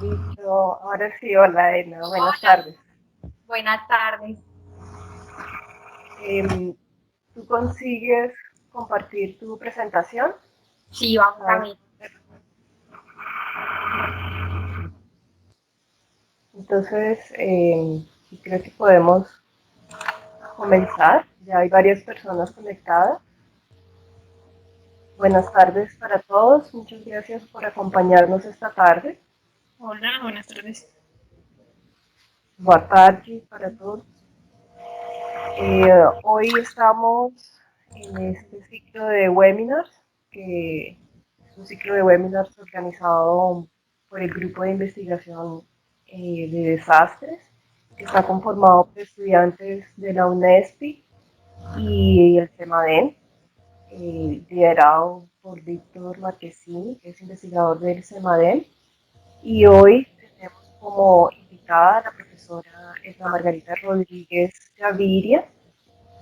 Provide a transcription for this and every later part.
Listo, ahora sí, hola Edna, buenas tardes. Buenas tardes. ¿Tú consigues compartir tu presentación? Sí, vamos a ¿Sabes? ver. Entonces, creo que podemos comenzar. Ya hay varias personas conectadas. Buenas tardes para todos. Muchas gracias por acompañarnos esta tarde. Hola, buenas tardes. Boa tarde para todos. Hoy estamos en este ciclo de webinars, que es un ciclo de webinars organizado por el grupo de investigación de desastres, que está conformado por estudiantes de la UNESPI y el CEMADEN, liderado por Víctor Marquesini, que es investigador del CEMADEN. Y hoy tenemos como invitada a la profesora Edna Margarita Rodríguez Gaviria,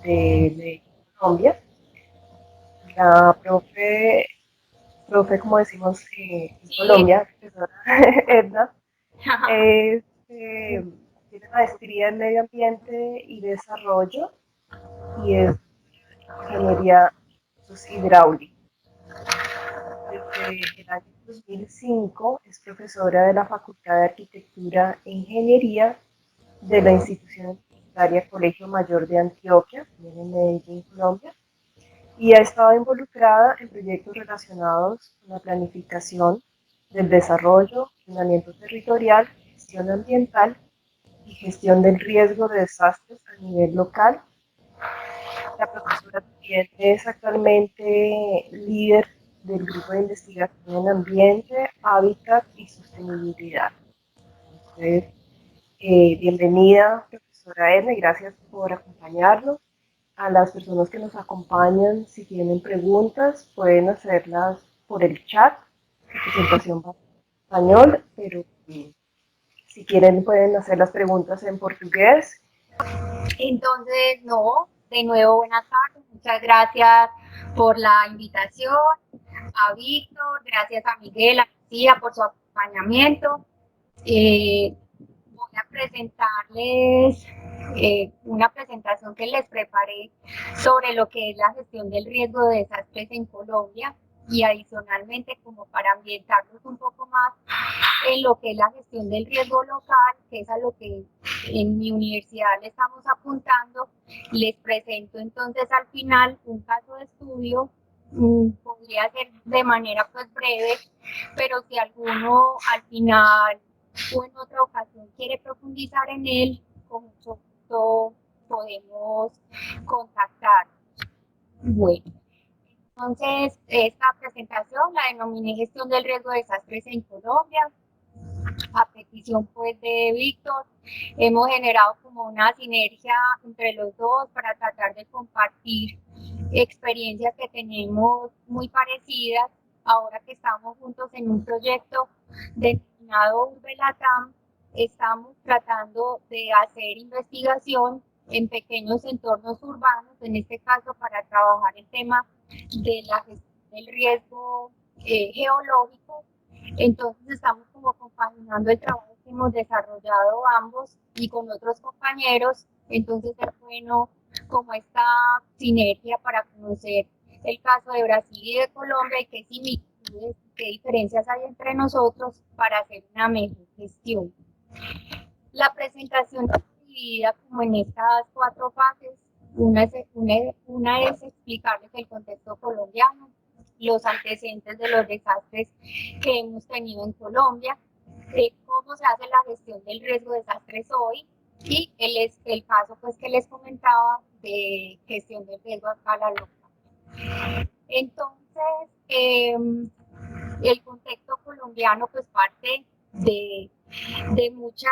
de Colombia. La profe como decimos en Sí. Colombia, profesora Edna, es, tiene maestría en medio ambiente y desarrollo y es ingeniería hidráulica. Desde el año 2005 es profesora de la Facultad de Arquitectura e Ingeniería de la institución universitaria Colegio Mayor de Antioquia, también en Medellín, Colombia, y ha estado involucrada en proyectos relacionados con la planificación del desarrollo, planeamiento territorial, gestión ambiental y gestión del riesgo de desastres a nivel local. La profesora también es actualmente líder del grupo de investigación en ambiente, hábitat y sostenibilidad. Entonces, bienvenida, profesora Edna, y gracias por acompañarnos. A las personas que nos acompañan, si tienen preguntas, pueden hacerlas por el chat. La presentación va en español, pero si quieren pueden hacer las preguntas en portugués. Entonces, no, de nuevo, buenas tardes. Muchas gracias por la invitación. A Víctor, gracias a Miguel, a Lucía por su acompañamiento. Voy a presentarles una presentación que les preparé sobre lo que es la gestión del riesgo de desastres en Colombia y adicionalmente como para ambientarnos un poco más en lo que es la gestión del riesgo local, que es a lo que en mi universidad le estamos apuntando. Les presento entonces al final un caso de estudio. Podría ser de manera pues breve, pero si alguno al final o en otra ocasión quiere profundizar en él, con mucho gusto podemos contactar. Bueno, entonces esta presentación la denominé Gestión del Riesgo de Desastres en Colombia. A petición pues de Víctor, hemos generado como una sinergia entre los dos para tratar de compartir experiencias que tenemos muy parecidas. Ahora que estamos juntos en un proyecto denominado Urbelatam, estamos tratando de hacer investigación en pequeños entornos urbanos, en este caso para trabajar el tema de la gestión del riesgo geológico. Entonces estamos como compaginando el trabajo que hemos desarrollado ambos y con otros compañeros. Entonces es bueno como esta sinergia para conocer el caso de Brasil y de Colombia y qué similitudes, qué diferencias hay entre nosotros para hacer una mejor gestión. La presentación está dividida como en estas cuatro fases. Una es explicarles el contexto colombiano, los antecedentes de los desastres que hemos tenido en Colombia, cómo se hace la gestión del riesgo de desastres hoy y el caso pues que les comentaba de gestión del riesgo a escala local. Entonces, el contexto colombiano pues parte de mucha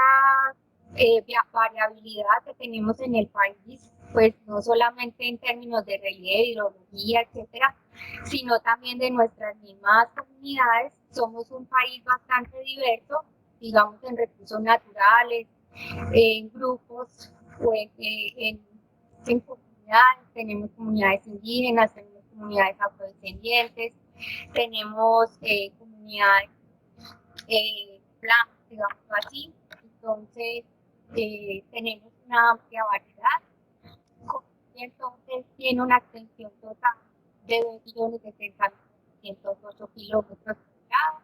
variabilidad que tenemos en el país, pues no solamente en términos de relieve, hidrología, etcétera, sino también de nuestras mismas comunidades. Somos un país bastante diverso, digamos en recursos naturales, en grupos o en comunidades. Tenemos comunidades indígenas, tenemos comunidades afrodescendientes, tenemos comunidades blancas, digámoslo así. Entonces, tenemos una amplia variedad. Y entonces tiene una extensión total de 2.060.108 kilómetros cuadrados.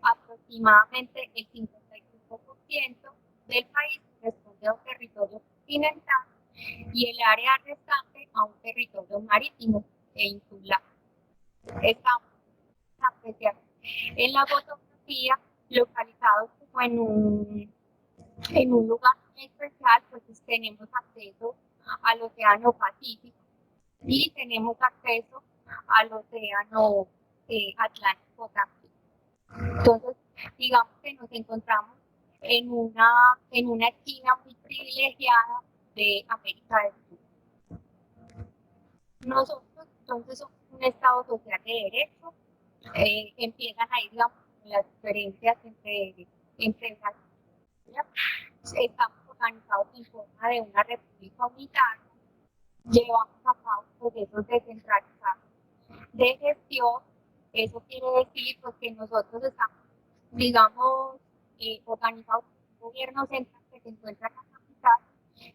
Aproximadamente el 55% del país corresponde a un territorio continental y el área restante a un territorio marítimo e insular. Estamos apreciando en la fotografía localizados como en un lugar muy especial, pues tenemos acceso al Océano Pacífico y tenemos acceso al Océano Atlántico también. Entonces, digamos que nos encontramos en una esquina muy privilegiada de América del Sur. Nosotros, entonces, somos un Estado social de derecho. Empiezan ahí, digamos, las diferencias entre las. Estamos organizados en forma de una república unitaria. Llevamos a cabo procesos descentralizados de gestión. Eso quiere decir pues, que nosotros estamos, digamos, organizados en un gobierno central que se encuentra en la capital,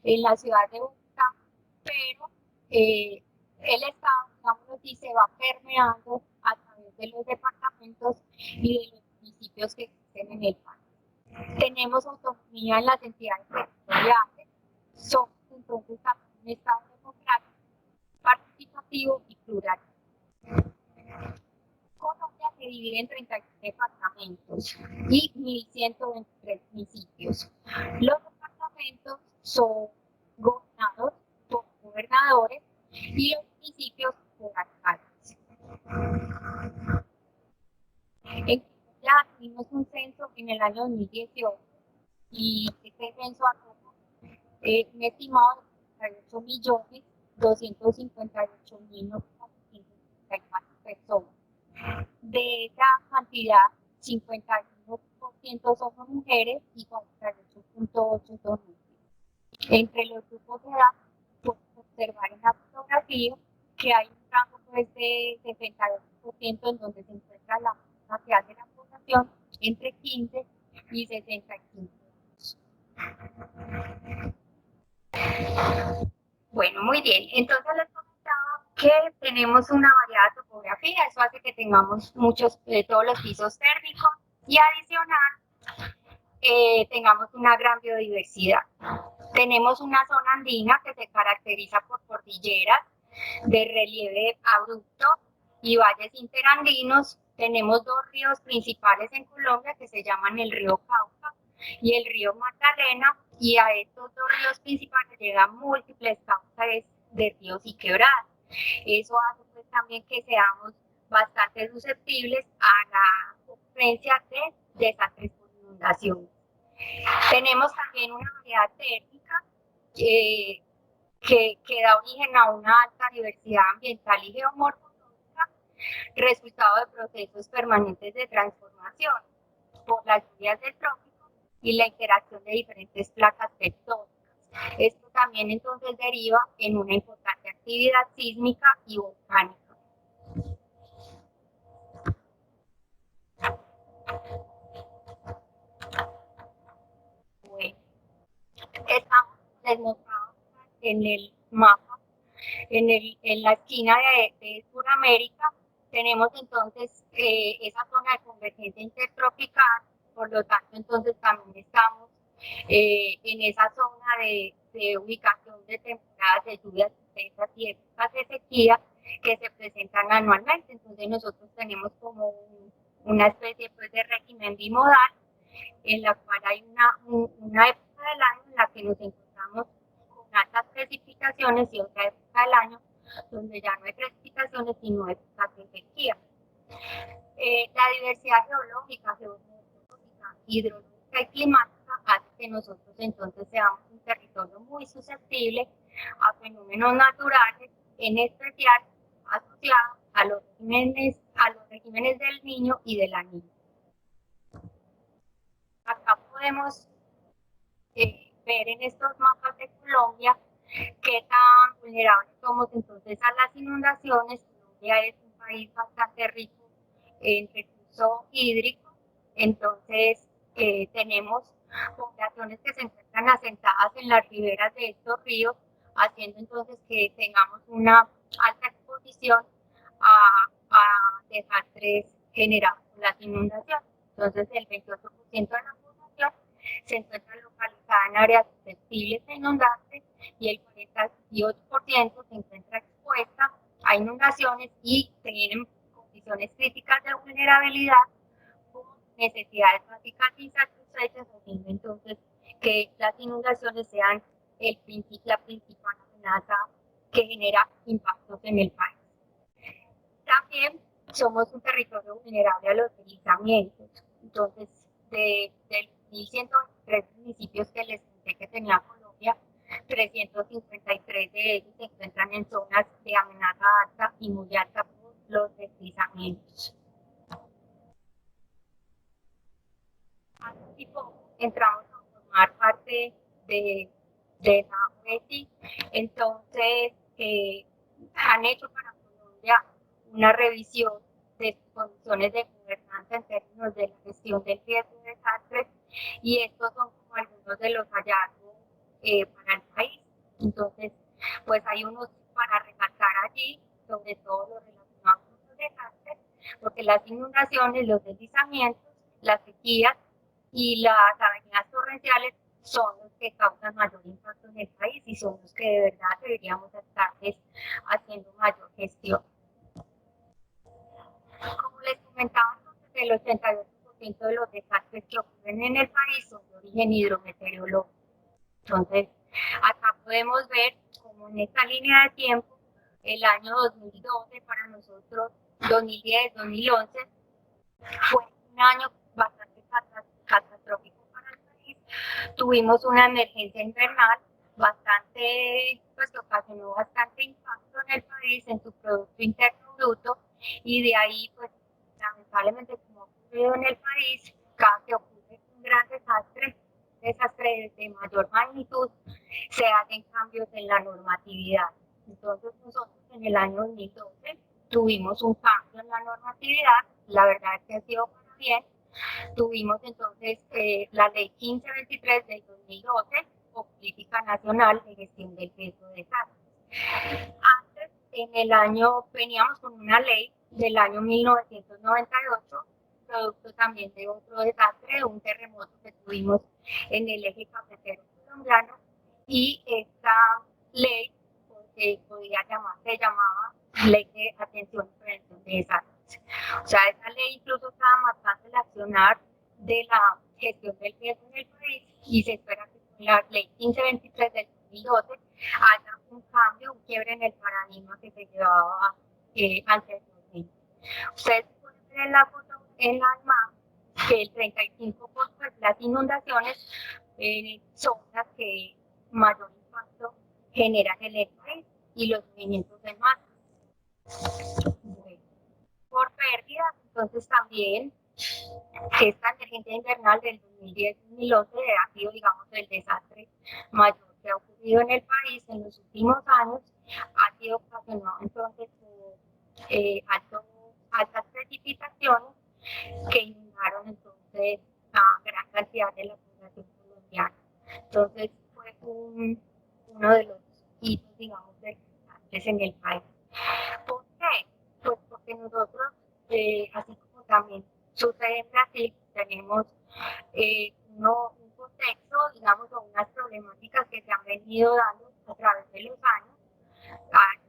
en la ciudad de Bogotá, pero el Estado, digamos así, se va permeando a través de los departamentos y de los municipios que existen en el país. Tenemos autonomía en las entidades territoriales, somos entonces un Estado democrático, participativo y plural. Colombia se divide en 31 departamentos y 1.123 municipios. Los departamentos son gobernados por gobernadores y los municipios por alcaldes. En Colombia tuvimos un censo en el año 2018 y este censo arrojó un estimado de 38.258.954 personas. De esa cantidad, 51% son mujeres y 48.8% son hombres. Entre los grupos de edad, pueden observar en la fotografía que hay un rango pues, de 68% en donde se encuentra la cantidad de la población entre 15 y 65 años. Bueno, muy bien. Entonces les comentaba que tenemos una variada topografía, eso hace que tengamos todos los pisos térmicos y adicional tengamos una gran biodiversidad. Tenemos una zona andina que se caracteriza por cordilleras de relieve abrupto y valles interandinos. Tenemos dos ríos principales en Colombia que se llaman el río Cauca y el río Magdalena, y a estos dos ríos principales llegan múltiples causas de ríos y quebradas. Eso hace pues, también que seamos bastante susceptibles a la ocurrencia de desastres por inundaciones. Tenemos también una variedad térmica que da origen a una alta diversidad ambiental y geomorfológica, resultado de procesos permanentes de transformación por las lluvias del trópico y la interacción de diferentes placas tectónicas. Esto también entonces deriva en una importante actividad sísmica y volcánica. Bueno, estamos desmontados en el mapa, en la esquina de Sudamérica. Tenemos entonces esa zona de convergencia intertropical, por lo tanto entonces también estamos en esa zona de ubicación de temporadas de lluvias intensas y épocas de sequía que se presentan anualmente. Entonces nosotros tenemos como una especie pues, de régimen bimodal en la cual hay una época del año en la que nos encontramos con altas precipitaciones y otra época del año donde ya no hay precipitaciones sino épocas de sequía. La diversidad geológica, geomorfológica, hidrológica y climática hace que nosotros entonces seamos un territorio muy susceptible a fenómenos naturales, en especial asociados a los regímenes del Niño y de la Niña. Acá podemos ver en estos mapas de Colombia qué tan vulnerables somos entonces a las inundaciones. Colombia es un país bastante rico en recurso hídrico, entonces tenemos poblaciones que se encuentran asentadas en las riberas de estos ríos, haciendo entonces que tengamos una alta exposición a desastres generados por las inundaciones. Entonces, el 28% de la población se encuentra localizada en áreas susceptibles a inundarse y el 48% se encuentra expuesta a inundaciones y tienen condiciones críticas de vulnerabilidad con necesidades básicas insatisfechas, haciendo entonces que las inundaciones sean la principal amenaza que genera impactos en el país. También somos un territorio vulnerable a los deslizamientos. Entonces, de los 1.123 municipios que les conté que tenía Colombia, 353 de ellos se encuentran en zonas de amenaza alta y muy alta por los deslizamientos. Hace poco entramos a formar parte de la OESI, entonces han hecho para Colombia una revisión de sus condiciones de gobernanza en términos de la gestión del riesgo de desastres, y estos son como algunos de los hallazgos para el país. Entonces, pues hay unos para resaltar allí, sobre todo lo relacionado con los desastres, porque las inundaciones, los deslizamientos, las sequías y las avenidas torrenciales son los que causan mayor impacto en el país y son los que de verdad deberíamos estarles haciendo mayor gestión. Como les comentaba, entonces, el 88% de los desastres que ocurren en el país son de origen hidrometeorológico. Entonces, acá podemos ver como en esta línea de tiempo, el año 2012 para nosotros, 2010, 2011, fue un año bastante catastrófico para el país. Tuvimos una emergencia invernal bastante, pues que ocasionó bastante impacto en el país, en su Producto Interno Bruto, y de ahí, pues, lamentablemente, como ha ocurrido en el país, cada que ocurre un gran desastre de mayor magnitud, se hacen cambios en la normatividad. Entonces, nosotros en el año 2012 tuvimos un cambio en la normatividad, la verdad es que ha sido para bien. Tuvimos entonces la ley 1523 del 2012, o Política Nacional de Gestión del Riesgo de Desastres. Antes, en el año, veníamos con una ley del año 1998, producto también de otro desastre, un terremoto que tuvimos en el eje cafetero colombiano, y esta ley se llamaba Ley de Atención y Prevención de Desastres. O sea, esa ley incluso estaba marcando el accionar de la gestión del riesgo en el país, y se espera que con la Ley 1523 del 2012 haya un cambio, un quiebre en el paradigma que se llevaba anteriormente. Ustedes pueden ver en la foto, en la imagen, que el 35% de las inundaciones son las que mayor impacto generan en el país, y los movimientos de masa. Por pérdidas, entonces también esta emergencia invernal del 2010-2011 ha sido, digamos, el desastre mayor que ha ocurrido en el país en los últimos años. Ha sido ocasionado entonces por altas precipitaciones que inundaron entonces a gran cantidad de la población colombiana. Entonces fue uno de los hitos, digamos, de desastres en el país. ¿Por qué? Pues porque nosotros, así como también sucede en Brasil, tenemos un contexto, digamos, o unas problemáticas que se han venido dando a través de los años.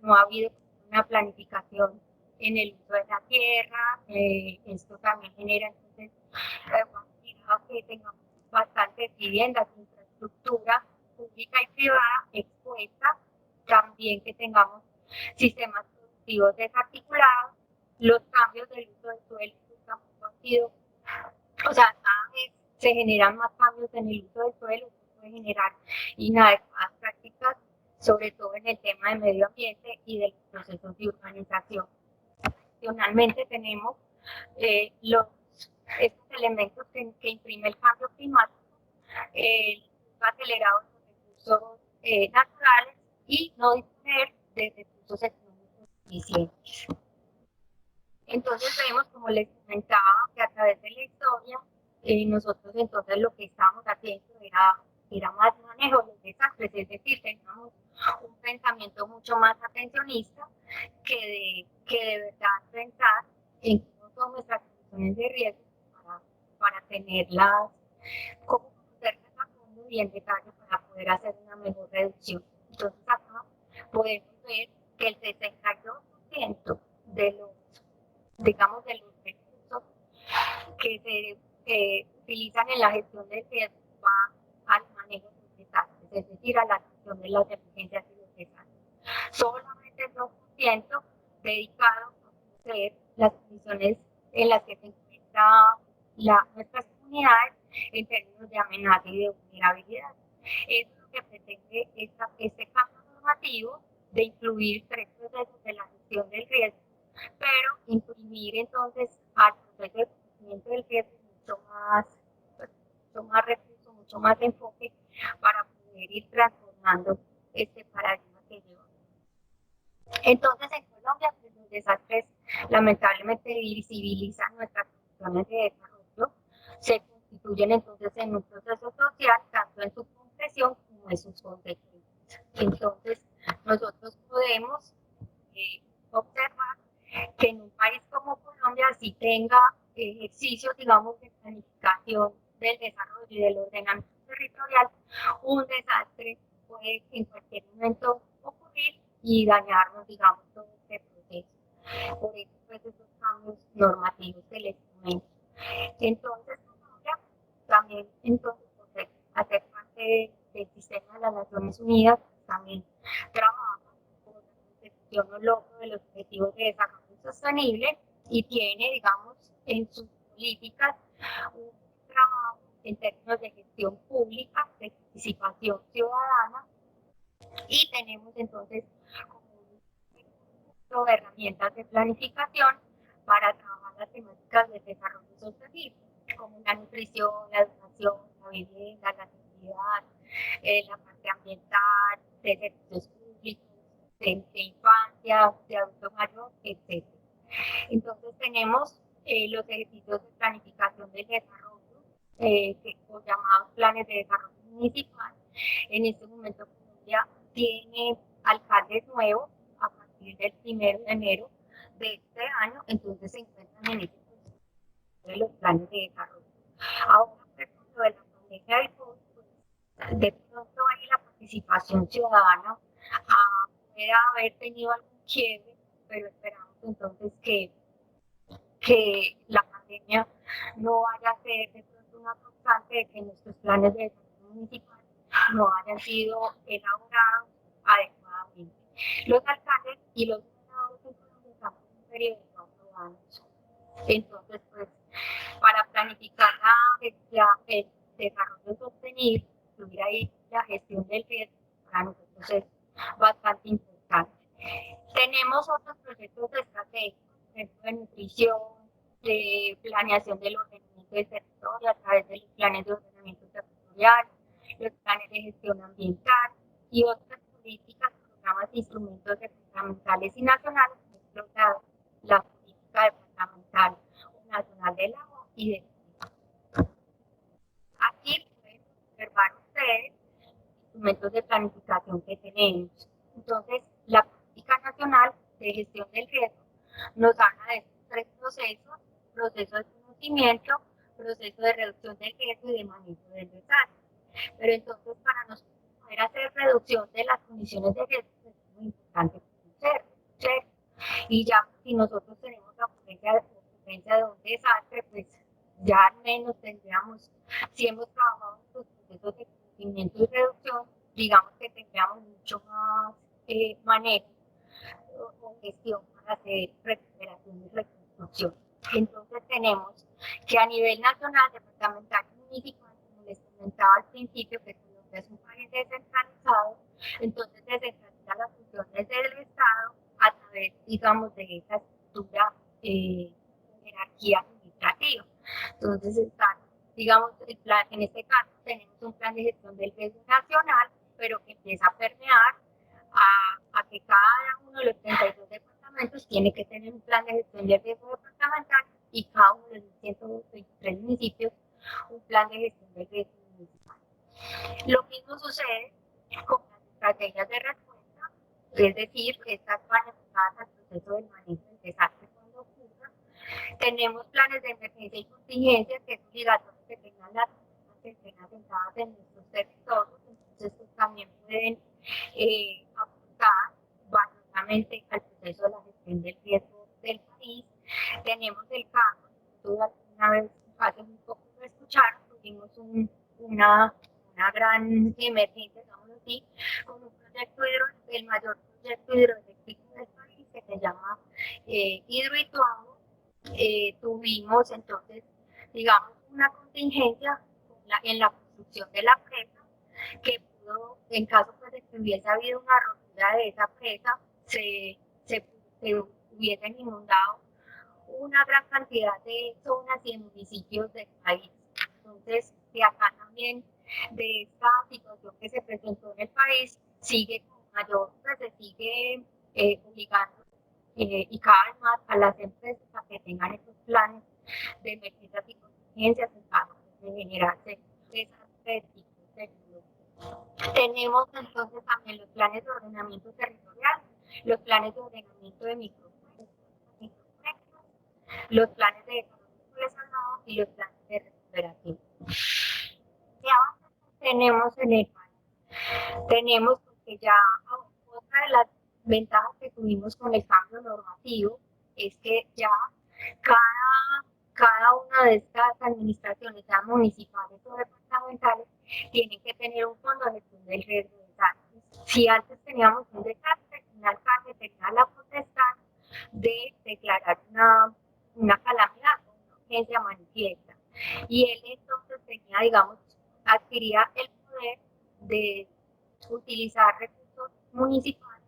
No ha habido una planificación en el uso de la tierra, esto también genera entonces que tengamos bastantes viviendas, infraestructura pública y privada expuesta, también que tengamos sistemas productivos desarticulados, los cambios del uso del suelo tampoco han sido, o sea, cada vez se generan más cambios en el uso del suelo, eso puede generar inadecuadas prácticas, sobre todo en el tema del medio ambiente y de los procesos de urbanización. Adicionalmente tenemos estos elementos que imprime el cambio climático, el acelerado de los recursos naturales y no disponer de recursos económicos suficientes. Entonces vemos, como les comentaba, que a través de la historia nosotros entonces lo que estábamos haciendo era más manejo de desastres, es decir, teníamos un pensamiento mucho más atencionista que de verdad pensar en cómo son nuestras condiciones de riesgo para tenerlas, cómo conocerlas a fondo y en detalle para poder hacer una mejor reducción. Entonces acá podemos ver que el 62% de los, digamos, de los recursos que se utilizan en la gestión del riesgo va al manejo de los desastres, es decir, a la gestión de las emergencias y los desastres. Solamente el 2% dedicado a conocer las condiciones en las que se encuentran nuestras comunidades en términos de amenaza y de vulnerabilidad. Eso es lo que pretende este cambio normativo de incluir 3 procesos de la gestión del riesgo, pero imprimir entonces al proceso de conocimiento del riesgo mucho más recursos, mucho más enfoque para poder ir transformando este paradigma que llevamos. Entonces, en Colombia, pues, los desastres lamentablemente visibilizan nuestras condiciones de desarrollo, se constituyen entonces en un proceso social, tanto en su concreción como en sus consecuencias. Entonces, nosotros podemos observar que en un país como Colombia sí tenga ejercicios, digamos, de planificación del desarrollo y del ordenamiento territorial, un desastre puede en cualquier momento ocurrir y dañarnos, digamos, todo este proceso. Por eso, pues, esos cambios normativos que les comento. Entonces, Colombia también, entonces, por hacer parte del sistema de las Naciones Unidas, también trabaja por la consecución o logro de los objetivos de desarrollo sostenible y tiene, digamos, en sus políticas un trabajo en términos de gestión pública, de participación ciudadana, y tenemos entonces como un conjunto de herramientas de planificación para trabajar las temáticas del desarrollo sostenible, como la nutrición, la educación, la vivienda, la seguridad, la parte ambiental, de servicios públicos, de infancia, de adulto mayor, etc. Entonces tenemos los ejercicios de planificación del desarrollo, los llamados planes de desarrollo municipal. En este momento Colombia tiene alcaldes nuevos a partir del 1 de enero de este año, entonces se encuentran en este proceso de los planes de desarrollo. Ahora, con lo de la pandemia del COVID, pues, de pronto ahí la participación ciudadana puede haber tenido algún quiebre, pero esperamos entonces que la pandemia no vaya a ser de pronto una constante de que nuestros planes de desarrollo municipal no hayan sido elaborados adecuadamente. Los alcaldes y los gobernadores en Colombia estamos en un periodo de 4 años. Entonces, pues, para planificar el desarrollo sostenible, incluir ahí la gestión del riesgo, para nosotros es bastante importante. Tenemos otros proyectos estratégicos, por ejemplo, de nutrición, de planeación del ordenamiento del territorio a través de los planes de ordenamiento territorial, los planes de gestión ambiental y otras políticas, programas e instrumentos departamentales y nacionales, por ejemplo, la política departamental nacional del agua y del clima. Aquí pueden observar ustedes instrumentos de planificación que tenemos. Entonces, la política nacional de gestión del riesgo nos habla de estos 3 procesos: proceso de conocimiento, proceso de reducción del riesgo y de manejo del desastre. Pero entonces, para nosotros poder hacer reducción de las condiciones de riesgo es muy importante conocer. Y ya si nosotros tenemos la ocurrencia de un desastre, pues ya al menos tendríamos, si hemos trabajado en los procesos de conocimiento y reducción, digamos que tendríamos mucho más manejo o gestión para hacer recuperación y reconstrucción. Entonces tenemos que a nivel nacional, departamental y municipal, como les comentaba al principio, que Colombia es un país descentralizado, entonces descentraliza las funciones del Estado a través, digamos, de esa estructura jerarquía administrativa. Entonces está, digamos, el plan, en este caso tenemos un plan de gestión del riesgo nacional, pero que empieza a permear a que cada uno de los 32 departamentos tiene que tener un plan de gestión del riesgo departamental y cada uno de los 123 municipios plan de gestión del riesgo municipal. Lo mismo sucede con las estrategias de respuesta, es decir, estas van enfocadas al proceso del manejo del desastre cuando ocurra. Tenemos planes de emergencia y contingencia que es obligatorio que tengan las personas que estén asentadas en nuestros territorios, entonces pues, también pueden aportar valiosamente al proceso de la gestión del riesgo del país. Tenemos el caso, tú alguna vez hace muy poco lo escucharon, tuvimos una gran emergencia, digamos así, con un proyecto el mayor proyecto hidroeléctrico del país que se llama Hidroituango. Tuvimos entonces, digamos, una contingencia en la construcción de la presa que pudo, en caso pues, de que hubiese habido una rotura de esa presa, se hubiesen inundado una gran cantidad de zonas y de municipios del país. Entonces, de acá también, de esta situación que se presentó en el país, sigue con mayor, pues se sigue obligando y cada vez más a las empresas a que tengan estos planes de emergencias y contingencias en caso de generarse desastres tecnológicos. Tenemos entonces también los planes de ordenamiento territorial, los planes de ordenamiento de microproyectos, los planes de desarrollo relacionado y los planes de recuperación. ¿Qué avances tenemos en el país? Tenemos porque ya otra de las ventajas que tuvimos con el cambio normativo es que ya cada una de estas administraciones, sean municipales o departamentales, tienen que tener un fondo de gestión del riesgo de desastres. Si antes teníamos un desastre, un alcalde tenía la potestad de declarar una calamidad, una urgencia manifiesta. Y él entonces tenía, digamos, adquiría el poder de utilizar recursos municipales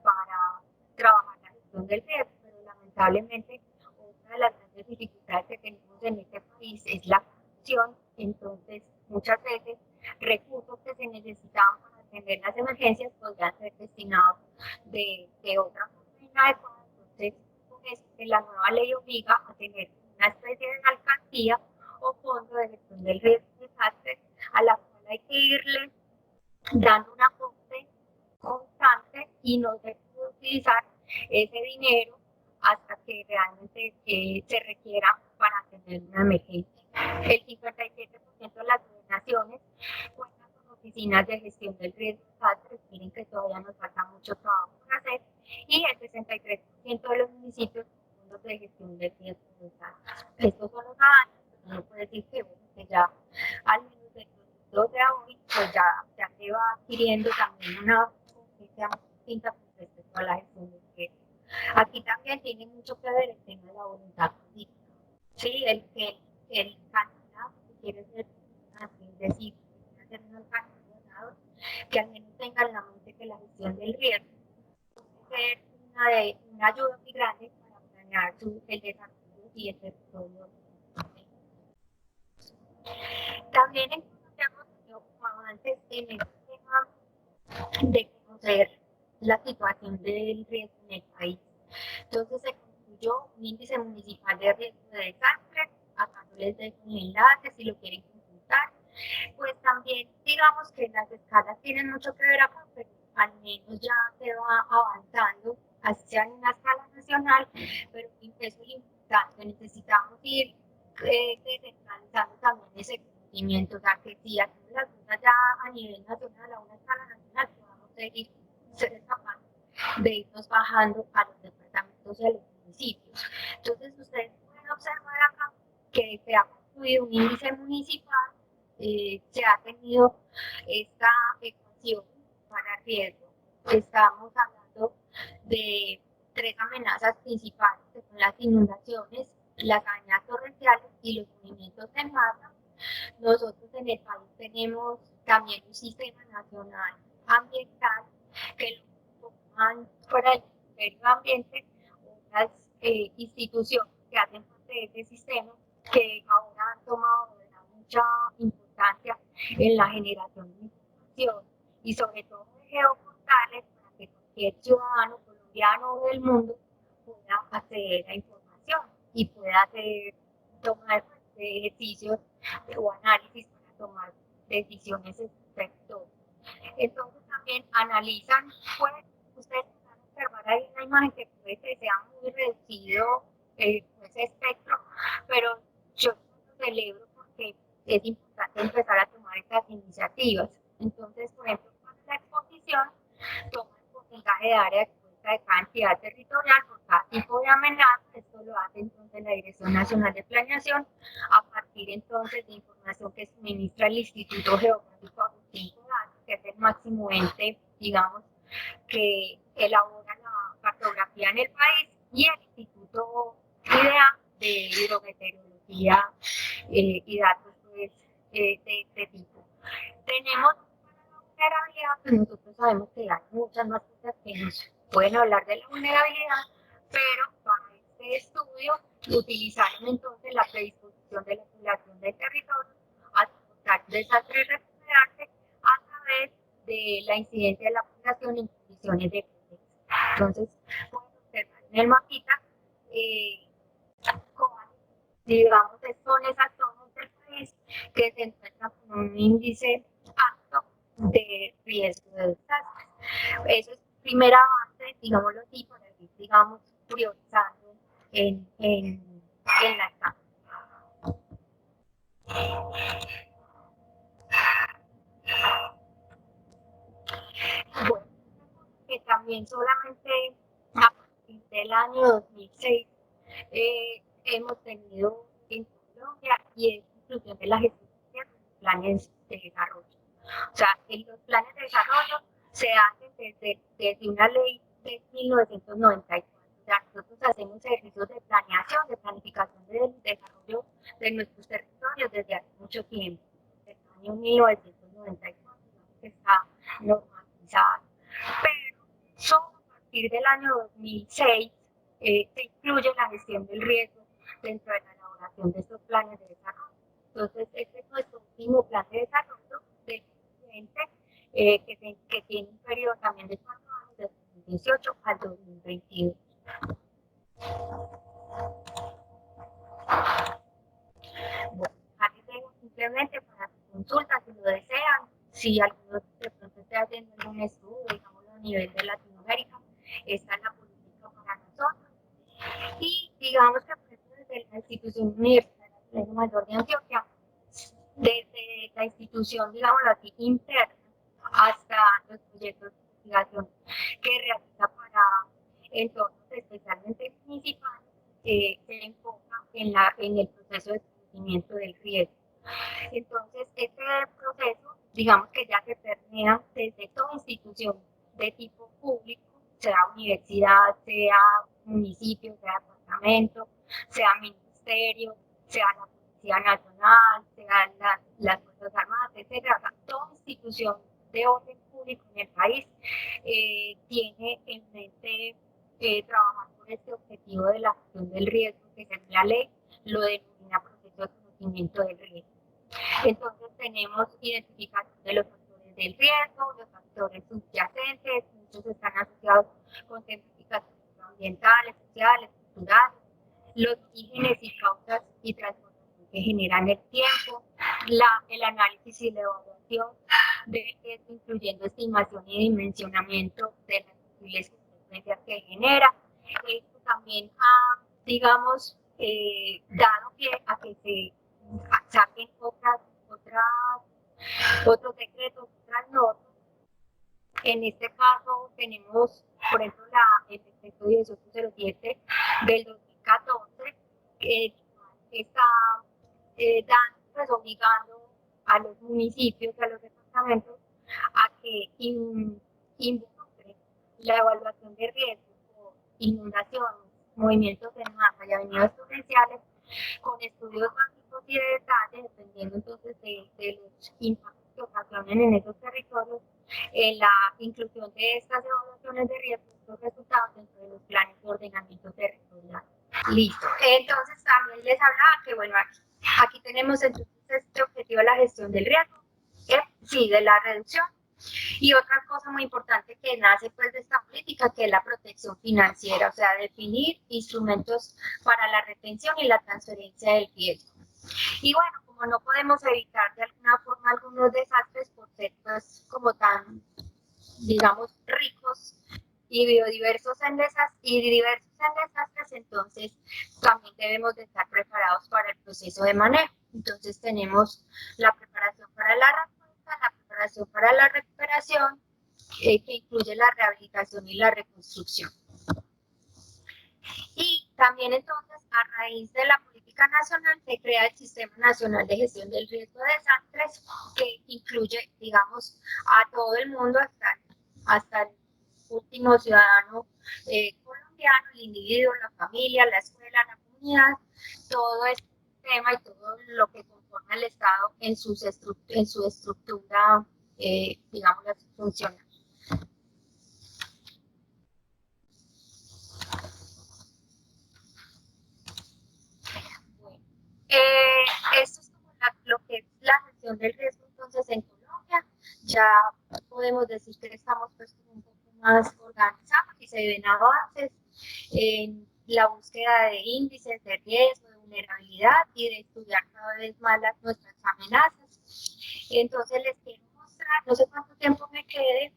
para trabajar la gestión del riesgo, pero lamentablemente otra de las grandes dificultades que tenemos en este país es la corrupción. Entonces, muchas veces recursos que se necesitaban para atender las emergencias podrían ser destinados de otra forma inadecuada. Entonces, por eso que la nueva ley obliga a tener una especie de alcaldía o fondo de gestión del riesgo de desastres a la cual hay que irle dando un aporte constante y no se puede utilizar ese dinero hasta que realmente se requiera para atender una emergencia. El 57% de las gobernaciones cuentan con oficinas de gestión del riesgo de desastres, miren que todavía nos falta mucho trabajo por hacer, y el 63% de los municipios con fondos de gestión del riesgo de desastres. Estos son los avances, pero no puede decir que ya al menos de 2012 a hoy, pues ya se va adquiriendo también una conciencia distinta con respecto a la gestión del riesgo. Aquí también tiene mucho que ver el tema de la voluntad política. Sí, el candidato que quiere ser, es decir, que quiere ser un alcalde gobernador, que al menos tenga en la mente que la gestión del riesgo puede ser una ayuda muy grande para planear el desarrollo y el desarrollo. También hemos tenido avances en el tema de conocer la situación del riesgo en el país. Entonces se construyó un índice municipal de riesgo de desastre. Acá no les dejo un enlace si lo quieren consultar. Pues también digamos que las escalas tienen mucho que ver acá, pero al menos ya se va avanzando, así sea en una escala nacional, pero eso es lo importante, necesitamos ir descentralizando también ese conocimiento, o sea que si hacemos las cosas ya a nivel nacional, a una escala nacional, podamos ser capaces de irnos bajando a los departamentos y a los municipios. Entonces ustedes pueden observar acá que se ha construido un índice municipal, se ha tenido esta ecuación para riesgo. Estamos hablando de 3 amenazas principales, que son las inundaciones, las dañadas torrenciales y los movimientos en masa. Nosotros en el país tenemos también un sistema nacional ambiental que lo toman fuera del Ministerio de Ambiente otras instituciones que hacen parte de ese sistema, que ahora han tomado mucha importancia en la generación de información y sobre todo de geoportales para que cualquier ciudadano colombiano o del mundo pueda acceder a información y pueda tomar ejercicios o análisis para tomar decisiones respecto. Entonces también analizan, pues ustedes van a observar ahí una imagen que puede que sea muy reducido ese espectro, pero yo lo celebro porque es importante empezar a tomar estas iniciativas. Entonces, por ejemplo, con la exposición, toma el porcentaje de área expuesta de cada entidad territorial por cada tipo de amenaza. Esto lo hace entonces la Dirección Nacional de Planeación a partir entonces de información que suministra el Instituto Geográfico Agustín Codazzi, que es el máximo ente, digamos, que elabora la cartografía en el país, y el Instituto IDEA de hidrometeorología y datos pues, de este tipo. Tenemos para la vulnerabilidad, pues nosotros sabemos que hay muchas más cosas que nos pueden hablar de la vulnerabilidad, pero para este estudio utilizaron entonces la predisposición de la población del territorio a soportar desastres recuperarse a través de la incidencia de la población en condiciones de crisis. Entonces, pueden observar en el mapita digamos, son esas zonas del país que se encuentran con un índice alto de riesgo de desastres. Eso es primer avance, digamos, los tipos de ir, digamos, priorizando en la etapa. Bueno, que también solamente a partir del año 2006 hemos tenido en Colombia, y es inclusión de la gestión de los planes de desarrollo. O sea, los planes de desarrollo se hacen desde una ley de 1994. O sea, nosotros hacemos ejercicios de planeación, de planificación del desarrollo de nuestros territorios desde hace mucho tiempo. Desde el año 1994 que está normalizado. Pero solo a partir del año 2006 se incluye la gestión del riesgo dentro de la elaboración de estos planes de desarrollo. Entonces, este es nuestro último plan de desarrollo del presidente, que tiene un periodo también de 4 años, de 2018 al 2022. Bueno, aquí tengo simplemente para su consulta, si lo desean, si alguno de pronto esté haciendo algún estudio, digamos, a nivel de Latinoamérica, esta es la política para nosotros. Y digamos que desde la institución universitaria del Colegio Mayor de Antioquia, desde la institución, digamos así, interna, hasta los proyectos de investigación que realiza para entornos especialmente municipales, se enfoca en el proceso de conocimiento del riesgo. Entonces, este proceso, digamos que ya se permea desde toda institución de tipo público, sea universidad, sea municipio, sea departamento, sea ministerio, sea la Policía Nacional, sea las Fuerzas Armadas, etcétera. O sea, toda institución de orden público en el país tiene en mente trabajar por este objetivo de la gestión del riesgo, que según la ley lo denomina proceso de conocimiento del riesgo. Entonces tenemos identificación de los factores del riesgo, los factores subyacentes, muchos están asociados con temáticas ambientales, sociales, culturales, los orígenes y causas y transformación que generan el tiempo, el análisis y la evaluación de esto, incluyendo estimación y dimensionamiento de las posibles consecuencias que genera. Esto también ha, digamos, dado pie a que se saquen otros decretos, otras normas. En este caso tenemos, por ejemplo, el decreto 1807 del 2014, que está pues, obligando a los municipios, a los departamentos, a que involucren la evaluación de riesgos por inundaciones, movimientos en masa y avenidas torrenciales con estudios básicos y de detalle, dependiendo entonces de los impactos que ocasionen en esos territorios, en la inclusión de estas evaluaciones de riesgos, los resultados dentro de los planes de ordenamiento territorial. Listo. Entonces también les hablaba que, bueno, aquí tenemos entonces este objetivo de la gestión del riesgo, sí, de la reducción. Y otra cosa muy importante que nace pues de esta política, que es la protección financiera, o sea, definir instrumentos para la retención y la transferencia del riesgo. Y bueno, como como no podemos evitar de alguna forma algunos desastres por ser pues como tan, digamos, ricos y biodiversos y diversos en desastres, entonces también debemos de estar preparados para el proceso de manejo. Entonces tenemos la preparación para la respuesta, la preparación para la recuperación, que incluye la rehabilitación y la reconstrucción. Y también entonces, a raíz de la política nacional, se crea el Sistema Nacional de Gestión del Riesgo de Desastres, que incluye, digamos, a todo el mundo, hasta el último ciudadano colombiano, el individuo, la familia, la escuela, la comunidad, todo este tema y todo lo que conforma el Estado en su estructura, digamos, funcional. Esto es como lo que es la gestión del riesgo entonces en Colombia. Ya podemos decir que estamos pues un poco más organizados y se ven avances en la búsqueda de índices de riesgo, de vulnerabilidad y de estudiar cada vez más nuestras amenazas. Entonces les quiero mostrar, no sé cuánto tiempo me quede,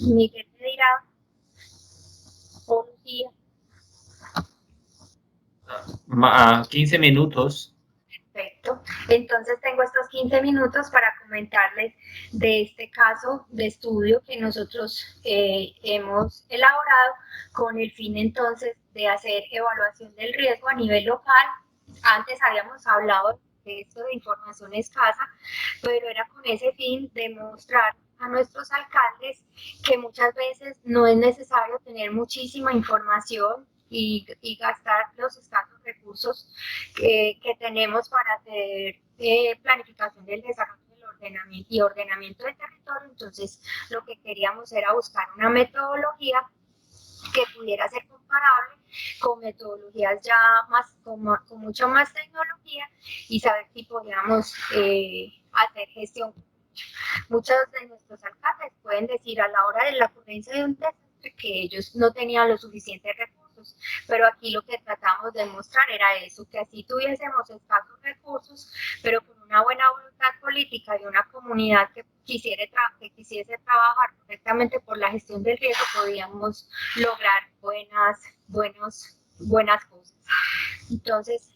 Miguel me dirá, por un día. 15 minutos. Perfecto. Entonces tengo estos 15 minutos para comentarles de este caso de estudio que nosotros hemos elaborado con el fin entonces de hacer evaluación del riesgo a nivel local. Antes habíamos hablado de esto de información escasa, pero era con ese fin de mostrar a nuestros alcaldes que muchas veces no es necesario tener muchísima información y gastar los escasos recursos que tenemos para hacer planificación del desarrollo y ordenamiento del territorio. Entonces, lo que queríamos era buscar una metodología que pudiera ser comparable con metodologías ya con mucho más tecnología y saber si podíamos hacer gestión. Muchos de nuestros alcaldes pueden decir a la hora de la ocurrencia de un desastre que ellos no tenían los suficientes recursos, pero aquí lo que tratamos de mostrar era eso, que así tuviésemos escasos recursos, pero con una buena voluntad política y una comunidad que quisiese trabajar correctamente por la gestión del riesgo, podíamos lograr buenas cosas. Entonces,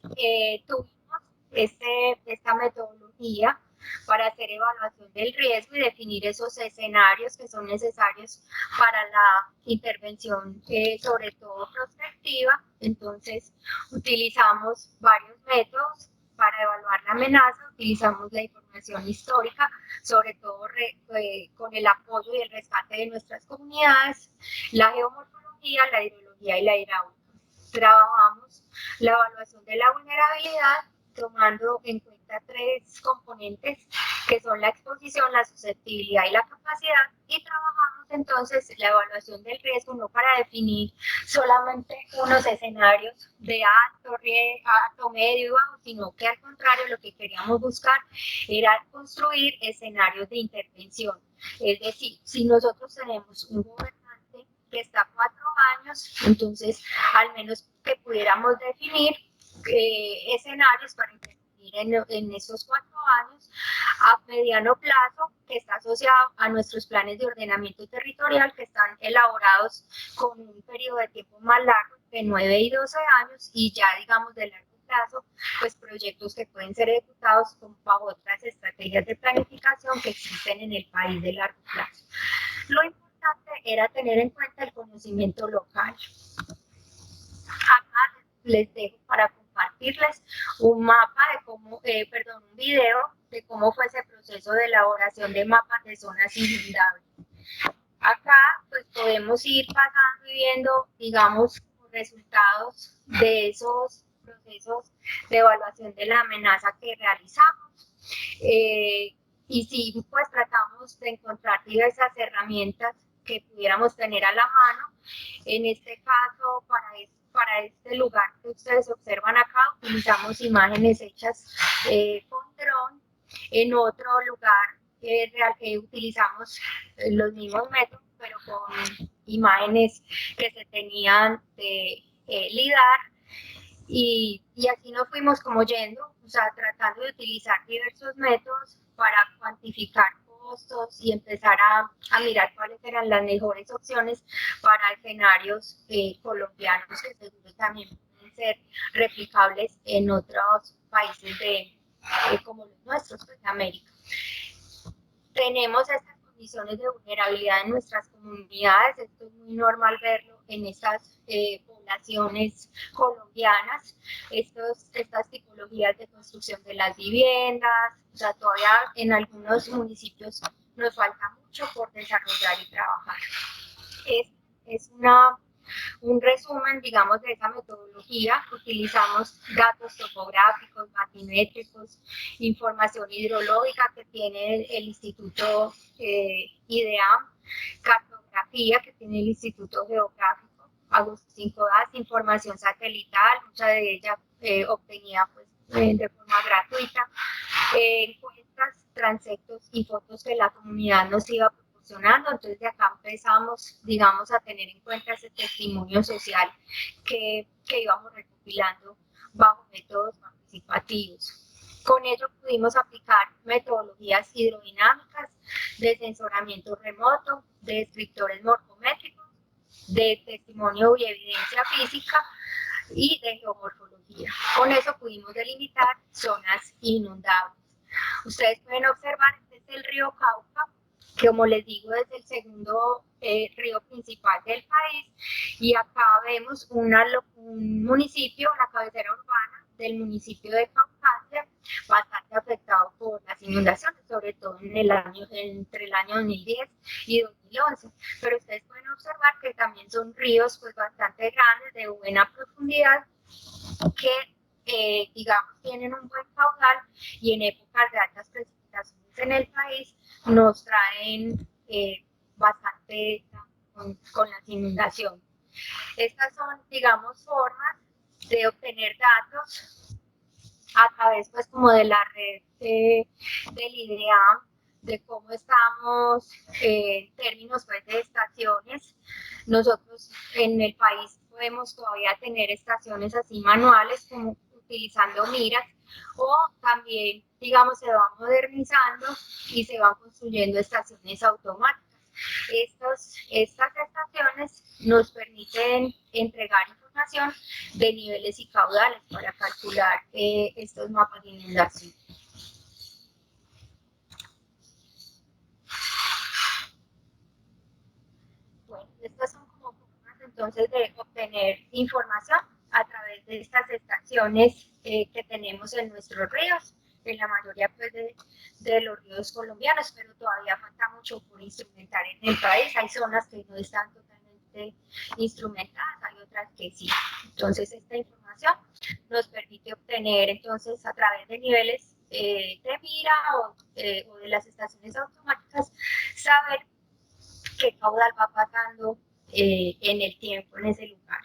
tuvimos esta metodología para hacer evaluación del riesgo y definir esos escenarios que son necesarios para la intervención, sobre todo prospectiva. Entonces, utilizamos varios métodos para evaluar la amenaza, utilizamos la información histórica, sobre todo con el apoyo y el rescate de nuestras comunidades, la geomorfología, la hidrología y la hidráulica. Trabajamos la evaluación de la vulnerabilidad tomando en cuenta 3 componentes que son la exposición, la susceptibilidad y la capacidad, y trabajamos entonces la evaluación del riesgo no para definir solamente unos escenarios de alto, medio y bajo, sino que al contrario lo que queríamos buscar era construir escenarios de intervención. Es decir, si nosotros tenemos un gobernante que está 4 años, entonces al menos que pudiéramos definir escenarios para intervenir en esos 4 años a mediano plazo, que está asociado a nuestros planes de ordenamiento territorial que están elaborados con un periodo de tiempo más largo, de 9 y 12 años, y ya digamos de largo plazo, pues proyectos que pueden ser ejecutados bajo otras estrategias de planificación que existen en el país de largo plazo. Lo importante era tener en cuenta el conocimiento local. Acá les dejo para compartirles un mapa de cómo, un video de cómo fue ese proceso de elaboración de mapas de zonas inundables. Acá pues podemos ir pasando y viendo, digamos, resultados de esos procesos de evaluación de la amenaza que realizamos. Y sí, pues tratamos de encontrar diversas herramientas que pudiéramos tener a la mano. En este caso, para este lugar que ustedes observan acá, utilizamos imágenes hechas con dron. En otro lugar utilizamos los mismos métodos, pero con imágenes que se tenían de LIDAR. y así nos fuimos como yendo, o sea, tratando de utilizar diversos métodos para cuantificar costos y empezar a mirar cuáles eran las mejores opciones para escenarios colombianos que seguro también pueden ser replicables en otros países como los nuestros, pues, de América. Tenemos estas condiciones de vulnerabilidad en nuestras comunidades, esto es muy normal verlo en estas poblaciones colombianas, estas tipologías de construcción de las viviendas, o sea, todavía en algunos municipios nos falta mucho por desarrollar y trabajar. Es un resumen, digamos, de esa metodología. Utilizamos datos topográficos, batimétricos, información hidrológica que tiene el Instituto IDEAM, cartografía que tiene el Instituto Geográfico, Agustín Codazzi, información satelital, mucha de ella obtenida pues, de forma gratuita, encuestas, transectos y fotos que la comunidad nos iba proporcionando. Entonces de acá empezamos, digamos, a tener en cuenta ese testimonio social que íbamos recopilando bajo métodos participativos. Con ello pudimos aplicar metodologías hidrodinámicas de sensoramiento remoto, de descriptores morfométricos, de testimonio y evidencia física y de geomorfología. Con eso pudimos delimitar zonas inundables. Ustedes pueden observar, este es el río Cauca, que como les digo es el segundo río principal del país, y acá vemos un municipio, la cabecera urbana del municipio de Caucasia, bastante afectado por las inundaciones, sobre todo entre el año 2010 y 2011. Pero ustedes pueden observar que también son ríos pues, bastante grandes, de buena profundidad, que digamos tienen un buen caudal y en épocas de altas precipitaciones en el país nos traen bastante con las inundaciones. Estas son, digamos, formas de obtener datos a través, pues, como de la red del IDEAM, de cómo estamos en términos, pues, de estaciones. Nosotros en el país podemos todavía tener estaciones así manuales, como utilizando miras, o también, digamos, se va modernizando y se van construyendo estaciones automáticas. Estas estaciones nos permiten entregar información de niveles y caudales para calcular estos mapas de inundación. Bueno, estas son como formas entonces de obtener información a través de estas estaciones que tenemos en nuestros ríos, en la mayoría pues, de los ríos colombianos, pero todavía falta mucho por instrumentar en el país. Hay zonas que no están totalmente instrumentadas, hay otras que sí. Entonces esta información nos permite obtener entonces a través de niveles de mira o de las estaciones automáticas, saber qué caudal va pasando en el tiempo en ese lugar.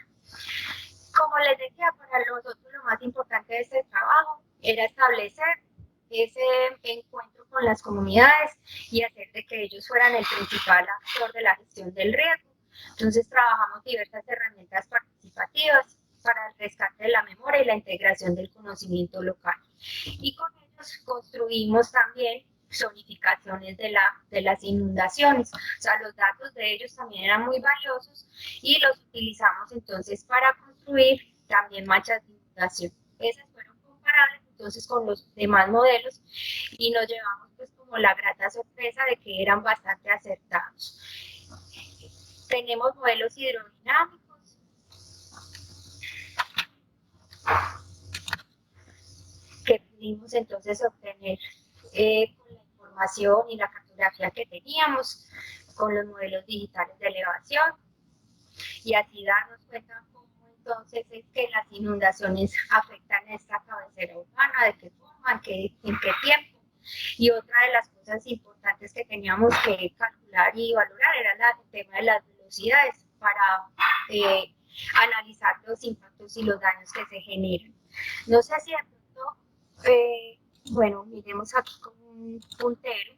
Como les decía, para nosotros lo más importante de este trabajo era establecer ese encuentro con las comunidades y hacer de que ellos fueran el principal actor de la gestión del riesgo. Entonces trabajamos diversas herramientas participativas para el rescate de la memoria y la integración del conocimiento local. Y con ellos construimos también zonificaciones de las inundaciones. O sea, los datos de ellos también eran muy valiosos y los utilizamos entonces para construir también manchas de inundación. Esas fueron comparables entonces con los demás modelos y nos llevamos pues como la grata sorpresa de que eran bastante acertados. Tenemos modelos hidrodinámicos que pudimos entonces obtener con la información y la cartografía que teníamos, con los modelos digitales de elevación, y así darnos cuenta cómo entonces es que las inundaciones afectan a esta cabecera urbana, de qué forma, en qué tiempo. Y otra de las cosas importantes que teníamos que calcular y valorar era el tema de las velocidades para analizar los impactos y los daños que se generan. No sé si de pronto, bueno, miremos aquí con un puntero.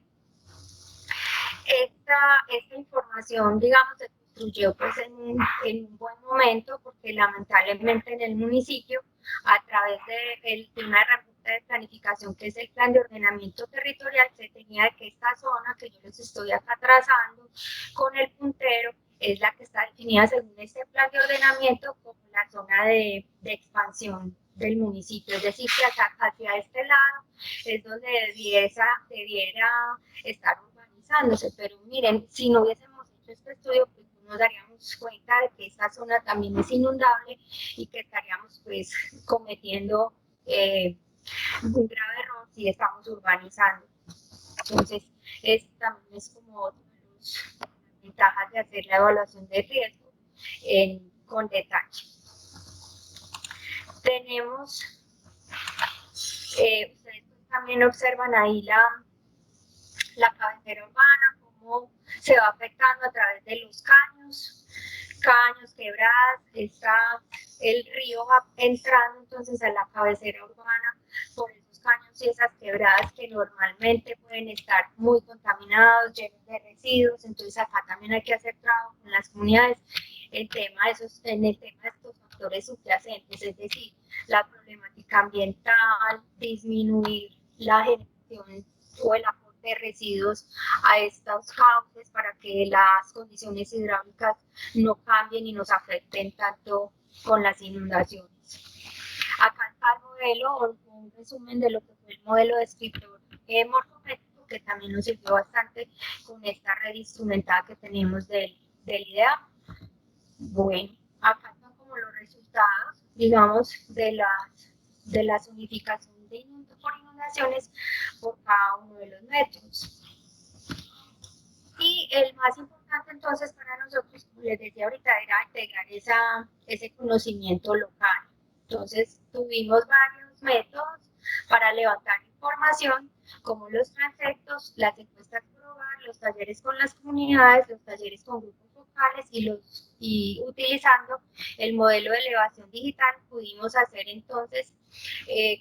Esta información, digamos, de construyó pues en un buen momento, porque lamentablemente en el municipio, a través de una herramienta de planificación que es el plan de ordenamiento territorial, se tenía que esta zona que yo les estoy acá trazando con el puntero es la que está definida según este plan de ordenamiento como la zona de expansión del municipio, es decir, que hacia este lado es donde debiera estar urbanizándose, pero miren, si no hubiésemos hecho este estudio, pues no nos daríamos cuenta de que esta zona también es inundable y que estaríamos pues cometiendo un grave error si estamos urbanizando. Entonces, esto también es como otro de las ventajas de hacer la evaluación de riesgo con detalle. Tenemos, ustedes también observan ahí la cabecera urbana, cómo se va afectando a través de los caños, quebradas, está el río va entrando entonces a la cabecera urbana por esos caños y esas quebradas que normalmente pueden estar muy contaminados, llenos de residuos. Entonces acá también hay que hacer trabajo con las comunidades en el tema de estos factores subyacentes, es decir, la problemática ambiental, disminuir la generación o el aporte de residuos a estos cauces para que las condiciones hidráulicas no cambien y nos afecten tanto con las inundaciones. Acá está el modelo, un resumen de lo que fue el modelo descriptor morfométrico, que también nos sirvió bastante con esta red instrumentada que tenemos del IDEA. Bueno, acá están como los resultados, digamos, de la zonificación por inundaciones por cada uno de los metros. Y el más importante entonces para nosotros, como les decía ahorita, era integrar ese conocimiento local. Entonces tuvimos varios métodos para levantar información, como los transectos, las encuestas por hogar, los talleres con las comunidades, los talleres con grupos locales y utilizando el modelo de elevación digital pudimos hacer entonces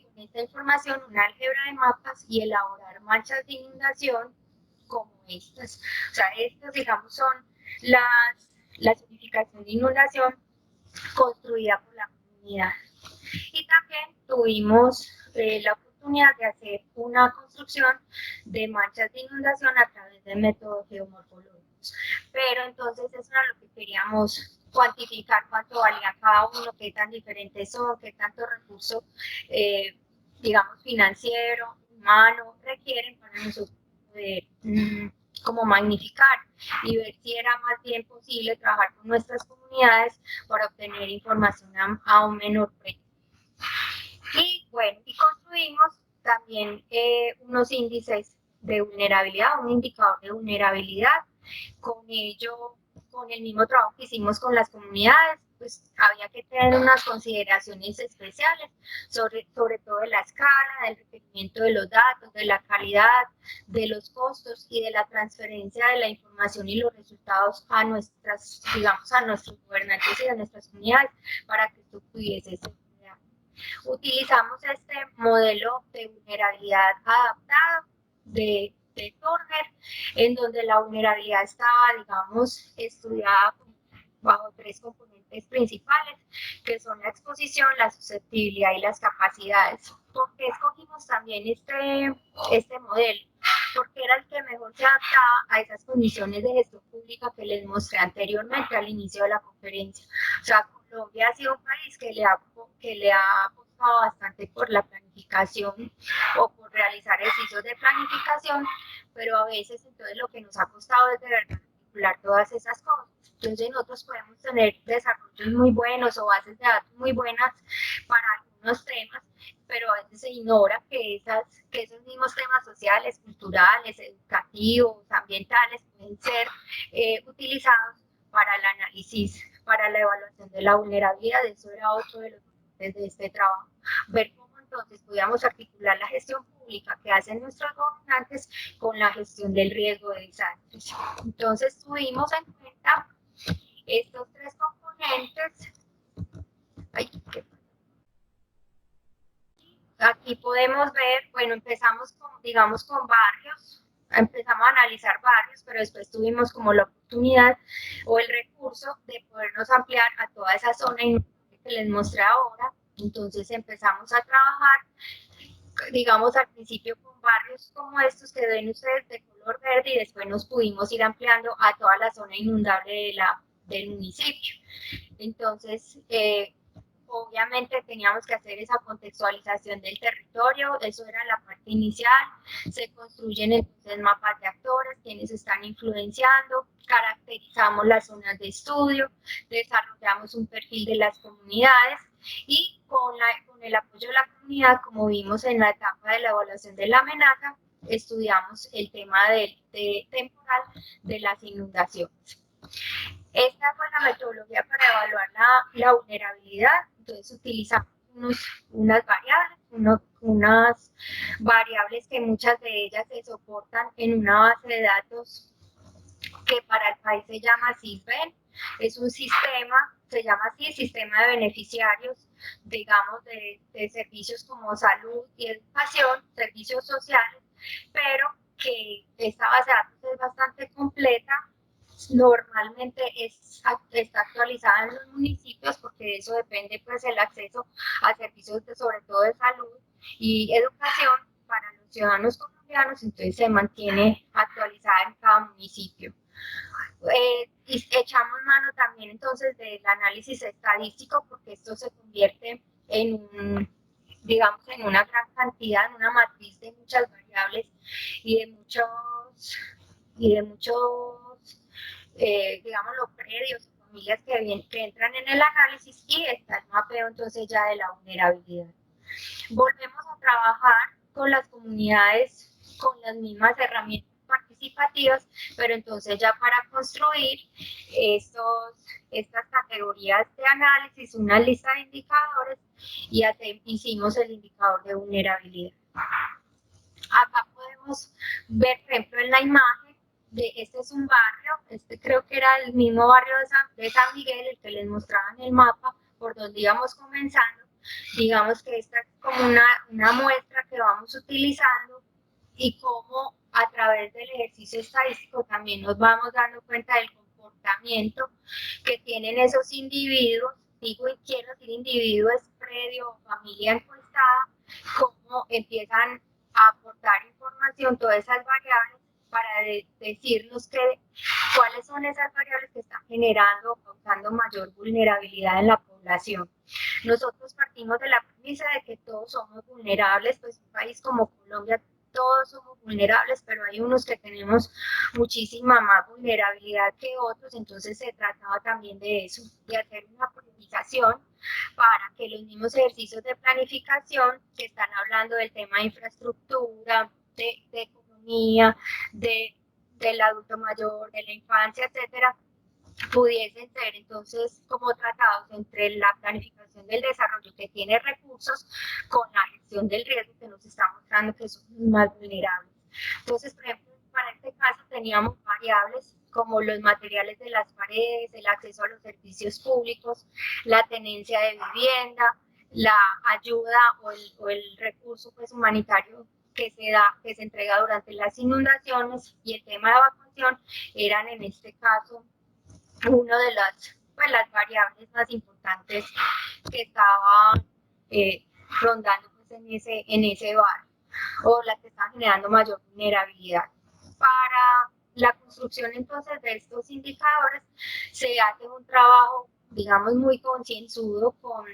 con esta información una álgebra de mapas y elaborar manchas de inundación como estas. O sea, estas, digamos, son la zonificación de inundación construida por la comunidad. Y también tuvimos la oportunidad de hacer una construcción de manchas de inundación a través de métodos geomorfológicos. Pero entonces eso era lo que queríamos cuantificar, cuánto valía cada uno, qué tan diferentes son, qué tanto recurso, digamos, financiero, humano, requieren para nosotros poder como magnificar y ver si era más bien posible trabajar con nuestras comunidades para obtener información a un menor precio. Y bueno, y construimos también unos índices de vulnerabilidad, un indicador de vulnerabilidad. Con ello, con el mismo trabajo que hicimos con las comunidades, pues había que tener unas consideraciones especiales, sobre todo de la escala, del requerimiento de los datos, de la calidad, de los costos y de la transferencia de la información y los resultados a nuestras, digamos, a nuestros gobernantes y a nuestras comunidades para que esto pudiese ser. Utilizamos este modelo de vulnerabilidad adaptado de Turner, en donde la vulnerabilidad estaba, digamos, estudiada bajo tres componentes principales, que son la exposición, la susceptibilidad y las capacidades. ¿Por qué escogimos también este modelo? Porque era el que mejor se adaptaba a esas condiciones de gestión pública que les mostré anteriormente al inicio de la conferencia. O sea, Colombia ha sido un país que le ha apostado bastante por la planificación o por realizar ejercicios de planificación, pero a veces entonces lo que nos ha costado es de verdad articular todas esas cosas. Entonces nosotros podemos tener desarrollos muy buenos o bases de datos muy buenas para algunos temas, pero a veces se ignora que esos mismos temas sociales, culturales, educativos, ambientales pueden ser utilizados para el análisis, para la evaluación de la vulnerabilidad. Eso era otro de los de este trabajo. Ver cómo entonces podíamos articular la gestión pública que hacen nuestros gobernantes con la gestión del riesgo de desastres. Entonces tuvimos en cuenta estos tres componentes. Aquí podemos ver, bueno, empezamos con, digamos, con barrios, empezamos a analizar barrios, pero después tuvimos como la oportunidad oportunidad o el recurso de podernos ampliar a toda esa zona que les mostré ahora. Entonces empezamos a trabajar, digamos, al principio con barrios como estos que ven ustedes de color verde, y después nos pudimos ir ampliando a toda la zona inundable del municipio. Entonces, obviamente teníamos que hacer esa contextualización del territorio, eso era la parte inicial. Se construyen entonces mapas de actores, quienes están influenciando, caracterizamos las zonas de estudio, desarrollamos un perfil de las comunidades, y con el apoyo de la comunidad, como vimos en la etapa de la evaluación de la amenaza, estudiamos el tema temporal de las inundaciones. Esta fue la metodología para evaluar la vulnerabilidad. Entonces utilizamos unas variables que muchas de ellas se soportan en una base de datos que para el país se llama SISBEN. Es un sistema, se llama así, sistema de beneficiarios, digamos, de servicios como salud y educación, servicios sociales, pero que esta base de datos es bastante completa. Normalmente está actualizada en los municipios, porque de eso depende pues el acceso a servicios sobre todo de salud y educación para los ciudadanos colombianos. Entonces se mantiene actualizada en cada municipio. Y echamos mano también entonces del análisis estadístico, porque esto se convierte en digamos, en una gran cantidad, en una matriz de muchas variables y de muchos digamos, los predios o familias que entran en el análisis, y está el mapeo entonces ya de la vulnerabilidad. Volvemos a trabajar con las comunidades con las mismas herramientas participativas, pero entonces ya para construir estas categorías de análisis, una lista de indicadores, y hicimos el indicador de vulnerabilidad. Acá podemos ver, por ejemplo, en la imagen, este es un barrio, este creo que era el mismo barrio de San Miguel, el que les mostraba en el mapa, por donde íbamos comenzando. Digamos que esta es como una muestra que vamos utilizando, y cómo a través del ejercicio estadístico también nos vamos dando cuenta del comportamiento que tienen esos individuos. Digo, y quiero decir individuos, predio o familia encuestada, cómo empiezan a aportar información, todas esas variables, para decirnos cuáles son esas variables que están generando o causando mayor vulnerabilidad en la población. Nosotros partimos de la premisa de que todos somos vulnerables, pues un país como Colombia todos somos vulnerables, pero hay unos que tenemos muchísima más vulnerabilidad que otros. Entonces se trataba también de eso, de hacer una priorización para que los mismos ejercicios de planificación que están hablando del tema de infraestructura, de economía, del adulto mayor, de la infancia, etcétera, pudiesen ser entonces como tratados entre la planificación del desarrollo, que tiene recursos, con la gestión del riesgo, que nos está mostrando que somos más vulnerables. Entonces, por ejemplo, para este caso teníamos variables como los materiales de las paredes, el acceso a los servicios públicos, la tenencia de vivienda, la ayuda o el recurso pues, humanitario que se entrega durante las inundaciones, y el tema de evacuación eran en este caso una de las variables más importantes que estaban rondando pues, en ese barrio, o las que están generando mayor vulnerabilidad. Para la construcción entonces de estos indicadores se hace un trabajo, digamos, muy concienzudo con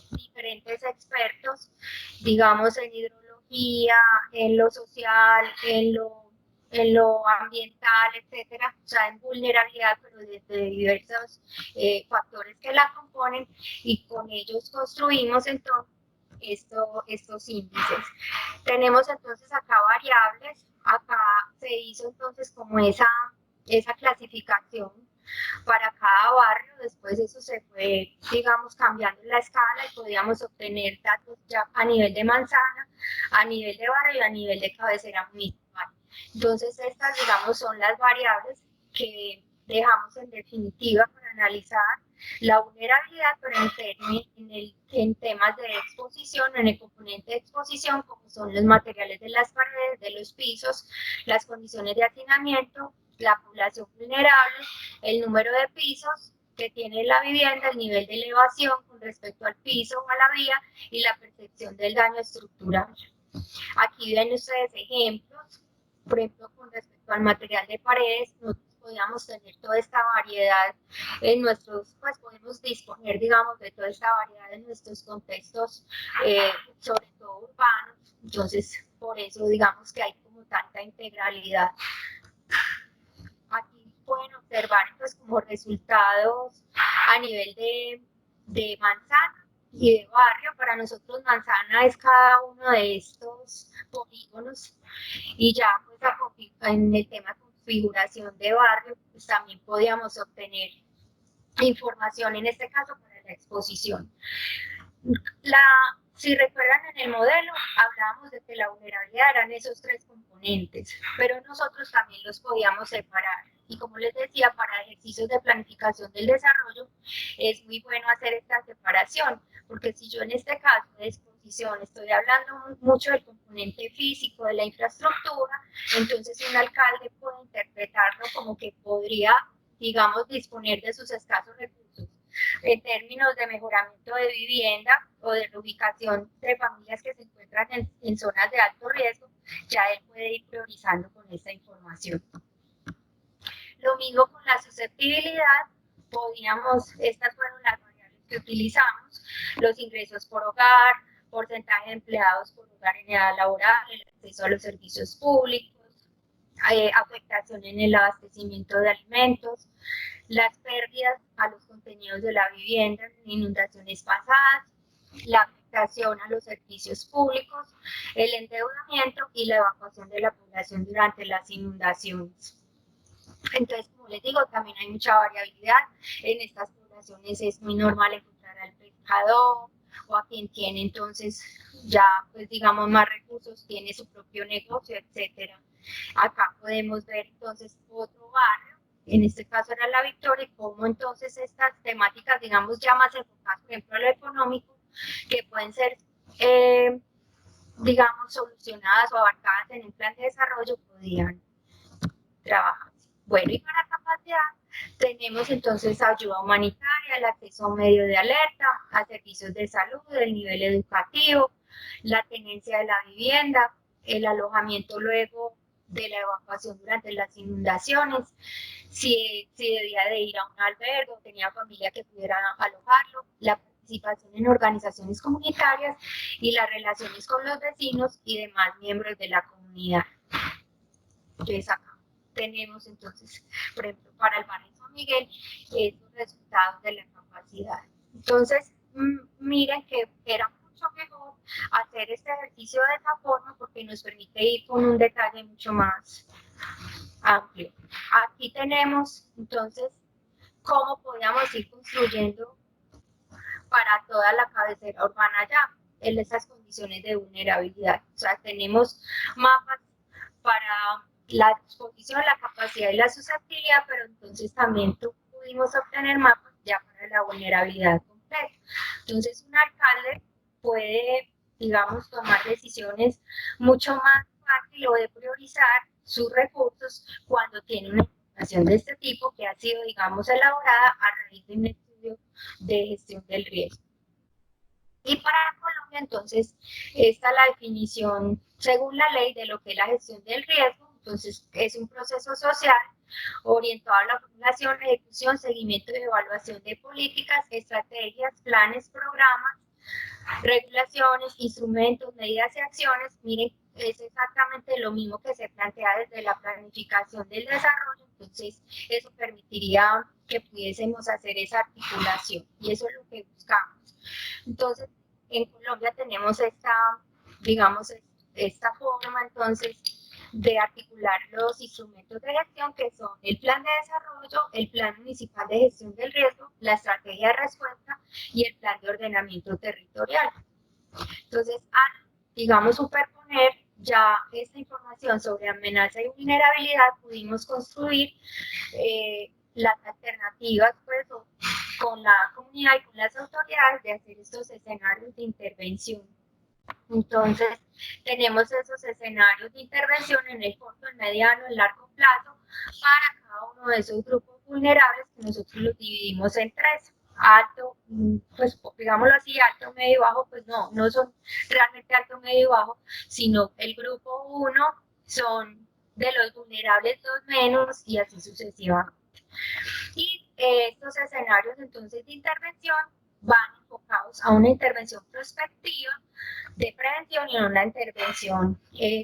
diferentes expertos, digamos, en hidrología, en lo social, en lo ambiental, etcétera, o sea, en vulnerabilidad, pero desde diversos factores que la componen, y con ellos construimos entonces estos índices. Tenemos entonces acá variables, acá se hizo entonces como esa clasificación para cada barrio. Después eso se fue, digamos, cambiando la escala, y podíamos obtener datos ya a nivel de manzana, a nivel de barrio y a nivel de cabecera municipal. Entonces estas, digamos, son las variables que dejamos en definitiva para analizar la vulnerabilidad, pero en temas de exposición, en el componente de exposición, como son los materiales de las paredes, de los pisos, las condiciones de hacinamiento la población vulnerable, el número de pisos que tiene la vivienda, el nivel de elevación con respecto al piso o a la vía y la percepción del daño estructural. Aquí ven ustedes ejemplos, por ejemplo, con respecto al material de paredes, nosotros podíamos tener toda esta variedad en nuestros, pues podemos disponer, digamos, de toda esta variedad en nuestros contextos, sobre todo urbanos, entonces por eso digamos que hay como tanta integralidad. Aquí pueden observar pues como resultados a nivel de manzana y de barrio. Para nosotros manzana es cada uno de estos polígonos y ya pues en el tema de configuración de barrio pues también podíamos obtener información en este caso para la exposición. Si recuerdan en el modelo, hablábamos de que la vulnerabilidad eran esos tres componentes, pero nosotros también los podíamos separar. Y como les decía, para ejercicios de planificación del desarrollo es muy bueno hacer esta separación, porque si yo en este caso de exposición estoy hablando mucho del componente físico de la infraestructura, entonces un alcalde puede interpretarlo como que podría, digamos, disponer de sus escasos recursos en términos de mejoramiento de vivienda o de reubicación de familias que se encuentran en zonas de alto riesgo, ya él puede ir priorizando con esta información. Lo mismo con la susceptibilidad, estas fueron las variables que utilizamos, los ingresos por hogar, porcentaje de empleados por hogar en edad laboral, el acceso a los servicios públicos, afectación en el abastecimiento de alimentos, las pérdidas a los contenidos de la vivienda en inundaciones pasadas, la afectación a los servicios públicos, el endeudamiento y la evacuación de la población durante las inundaciones. Entonces, como les digo, también hay mucha variabilidad. En estas poblaciones es muy normal encontrar al pescador o a quien tiene entonces ya, pues digamos, más recursos, tiene su propio negocio, etcétera. Acá podemos ver entonces otro barrio, en este caso era La Victoria, y cómo entonces estas temáticas, digamos, ya más enfocadas, por ejemplo, a lo económico, que pueden ser, digamos, solucionadas o abarcadas en un plan de desarrollo, podían trabajar. Bueno, y para capacidad tenemos entonces ayuda humanitaria, el acceso a un medio de alerta, a servicios de salud, el nivel educativo, la tenencia de la vivienda, el alojamiento luego de la evacuación durante las inundaciones, si debía de ir a un albergue o tenía familia que pudiera alojarlo, la participación en organizaciones comunitarias y las relaciones con los vecinos y demás miembros de la comunidad. Entonces acá tenemos entonces, por ejemplo, para el barrio San Miguel, estos resultados de la capacidad. Entonces, miren que era mucho mejor hacer este ejercicio de esta forma porque nos permite ir con un detalle mucho más amplio. Aquí tenemos entonces cómo podíamos ir construyendo para toda la cabecera urbana ya en esas condiciones de vulnerabilidad. O sea, tenemos mapas para la exposición, la capacidad y la susceptibilidad, pero entonces también pudimos obtener mapas ya para la vulnerabilidad completa. Entonces un alcalde puede, digamos, tomar decisiones mucho más fácil o de priorizar sus recursos cuando tiene una información de este tipo que ha sido, digamos, elaborada a raíz de un estudio de gestión del riesgo. Y para Colombia, entonces, esta es la definición según la ley de lo que es la gestión del riesgo. Entonces, es un proceso social orientado a la formulación, ejecución, seguimiento y evaluación de políticas, estrategias, planes, programas, regulaciones, instrumentos, medidas y acciones. Miren, es exactamente lo mismo que se plantea desde la planificación del desarrollo. Entonces, eso permitiría que pudiésemos hacer esa articulación y eso es lo que buscamos. Entonces, en Colombia tenemos digamos, esta forma entonces de articular los instrumentos de gestión que son el plan de desarrollo, el plan municipal de gestión del riesgo, la estrategia de respuesta y el plan de ordenamiento territorial. Entonces, digamos, superponer ya esta información sobre amenaza y vulnerabilidad, pudimos construir las alternativas pues, con la comunidad y con las autoridades de hacer estos escenarios de intervención. Entonces, tenemos esos escenarios de intervención en el corto, el mediano, el largo plazo para como esos grupos vulnerables que nosotros los dividimos en tres. Alto, pues digámoslo así, alto, medio y bajo, pues no son realmente alto, medio y bajo, sino el grupo 1 son de los vulnerables 2 menos y así sucesivamente. Y estos escenarios entonces de intervención van enfocados a una intervención prospectiva de prevención y a una intervención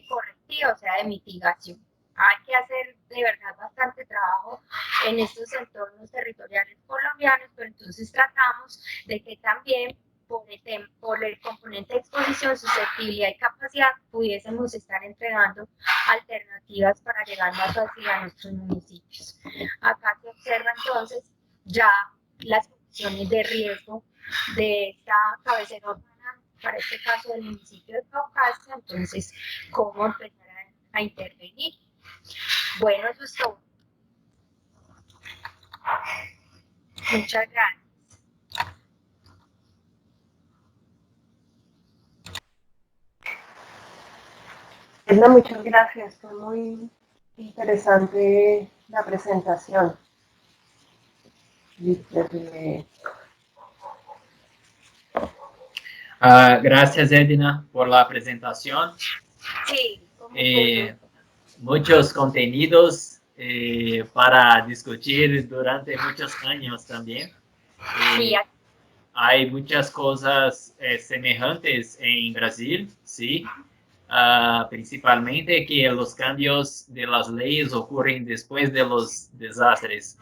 correctiva, o sea, de mitigación. Hay que hacer de verdad bastante trabajo en estos entornos territoriales colombianos, pero entonces tratamos de que también por el componente de exposición, susceptibilidad y capacidad pudiésemos estar entregando alternativas para llegar más fácil a nuestros municipios. Acá se observa entonces ya las condiciones de riesgo de esta cabecera urbana, para este caso del municipio de Caucasia, entonces cómo empezar a intervenir. Bueno, eso es todo. Muchas gracias. Edna, muchas gracias. Fue muy interesante la presentación. Gracias, Edna, por la presentación. Sí, muchos contenidos para discutir durante muchos años también. Sí, hay muchas cosas semejantes en Brasil, sí. Principalmente que los cambios de las leyes ocurren después de los desastres.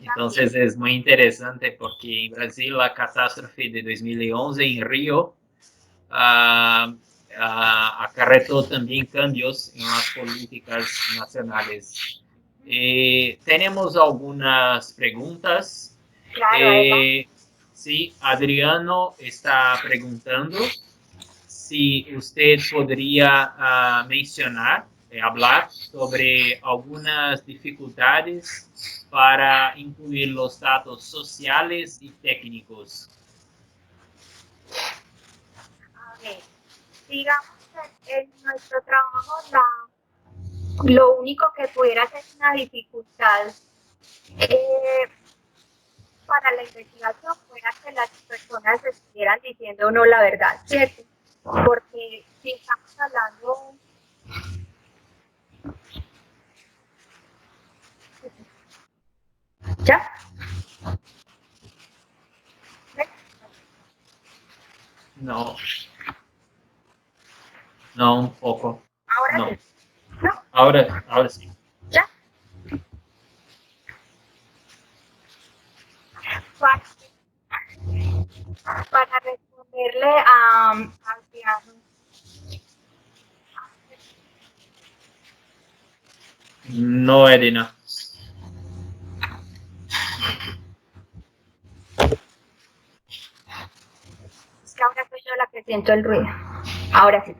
Entonces es muy interesante porque en Brasil la catástrofe de 2011 en Río acarretó también cambios en las políticas nacionales. Tenemos algunas preguntas. Claro, sí, Adriano está preguntando si usted podría mencionar, hablar sobre algunas dificultades para incluir los datos sociales y técnicos. A ver, digamos que en nuestro trabajo lo único que pudiera ser una dificultad para la investigación fuera que las personas estuvieran diciendo no la verdad, ¿cierto? Porque si estamos hablando ¿ya? No. No, un poco. Ahora no. sí. ¿No? Ahora sí. ¿Ya? Para responderle a Adriano. No, Edna. Es que ahora soy yo la que siento el ruido. Ahora sí.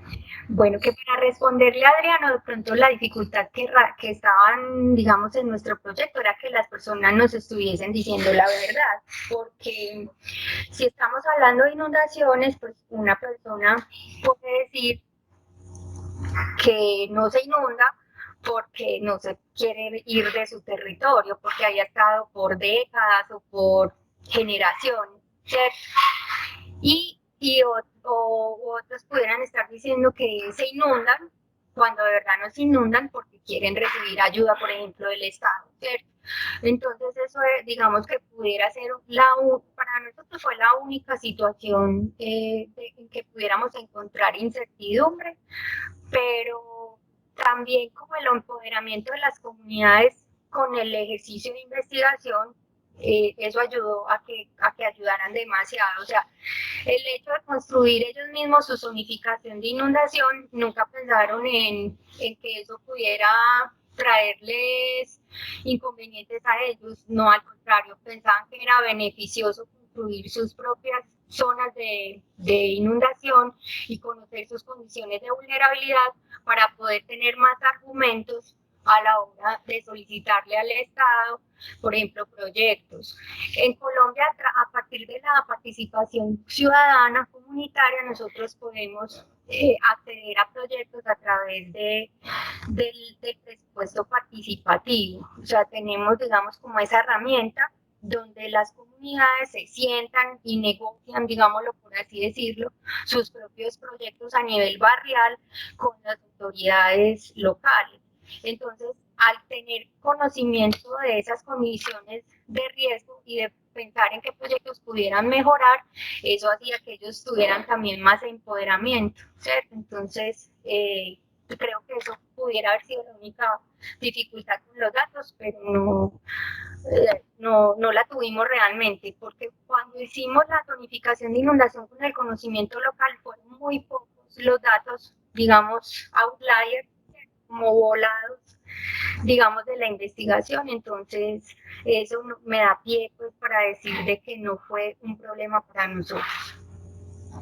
Bueno, que para responderle a Adriano, de pronto la dificultad que estaban, digamos, en nuestro proyecto era que las personas nos estuviesen diciendo la verdad, porque si estamos hablando de inundaciones, pues una persona puede decir que no se inunda porque no se quiere ir de su territorio, porque haya estado por décadas o por generaciones, ¿cierto? O otros pudieran estar diciendo que se inundan cuando de verdad no se inundan porque quieren recibir ayuda, por ejemplo, del Estado, ¿cierto? Entonces eso digamos que pudiera ser para nosotros fue la única situación en que pudiéramos encontrar incertidumbre, pero también como el empoderamiento de las comunidades con el ejercicio de investigación, eso ayudó a que ayudaran demasiado. O sea, el hecho de construir ellos mismos su zonificación de inundación, nunca pensaron en que eso pudiera traerles inconvenientes a ellos, no, al contrario, pensaban que era beneficioso construir sus propias zonas de inundación y conocer sus condiciones de vulnerabilidad para poder tener más argumentos a la hora de solicitarle al Estado, por ejemplo, proyectos. En Colombia, a partir de la participación ciudadana comunitaria, nosotros podemos acceder a proyectos a través del presupuesto participativo. O sea, tenemos, digamos, como esa herramienta donde las comunidades se sientan y negocian, digámoslo por así decirlo, sus propios proyectos a nivel barrial con las autoridades locales. Entonces, al tener conocimiento de esas condiciones de riesgo y de pensar en qué proyectos pudieran mejorar, eso hacía que ellos tuvieran también más empoderamiento, ¿cierto? Entonces, creo que eso pudiera haber sido la única dificultad con los datos, pero no la tuvimos realmente, porque cuando hicimos la zonificación de inundación con el conocimiento local, fueron muy pocos los datos, digamos, outliers, como volados, digamos, de la investigación. Entonces eso me da pie, pues, para decir de que no fue un problema para nosotros.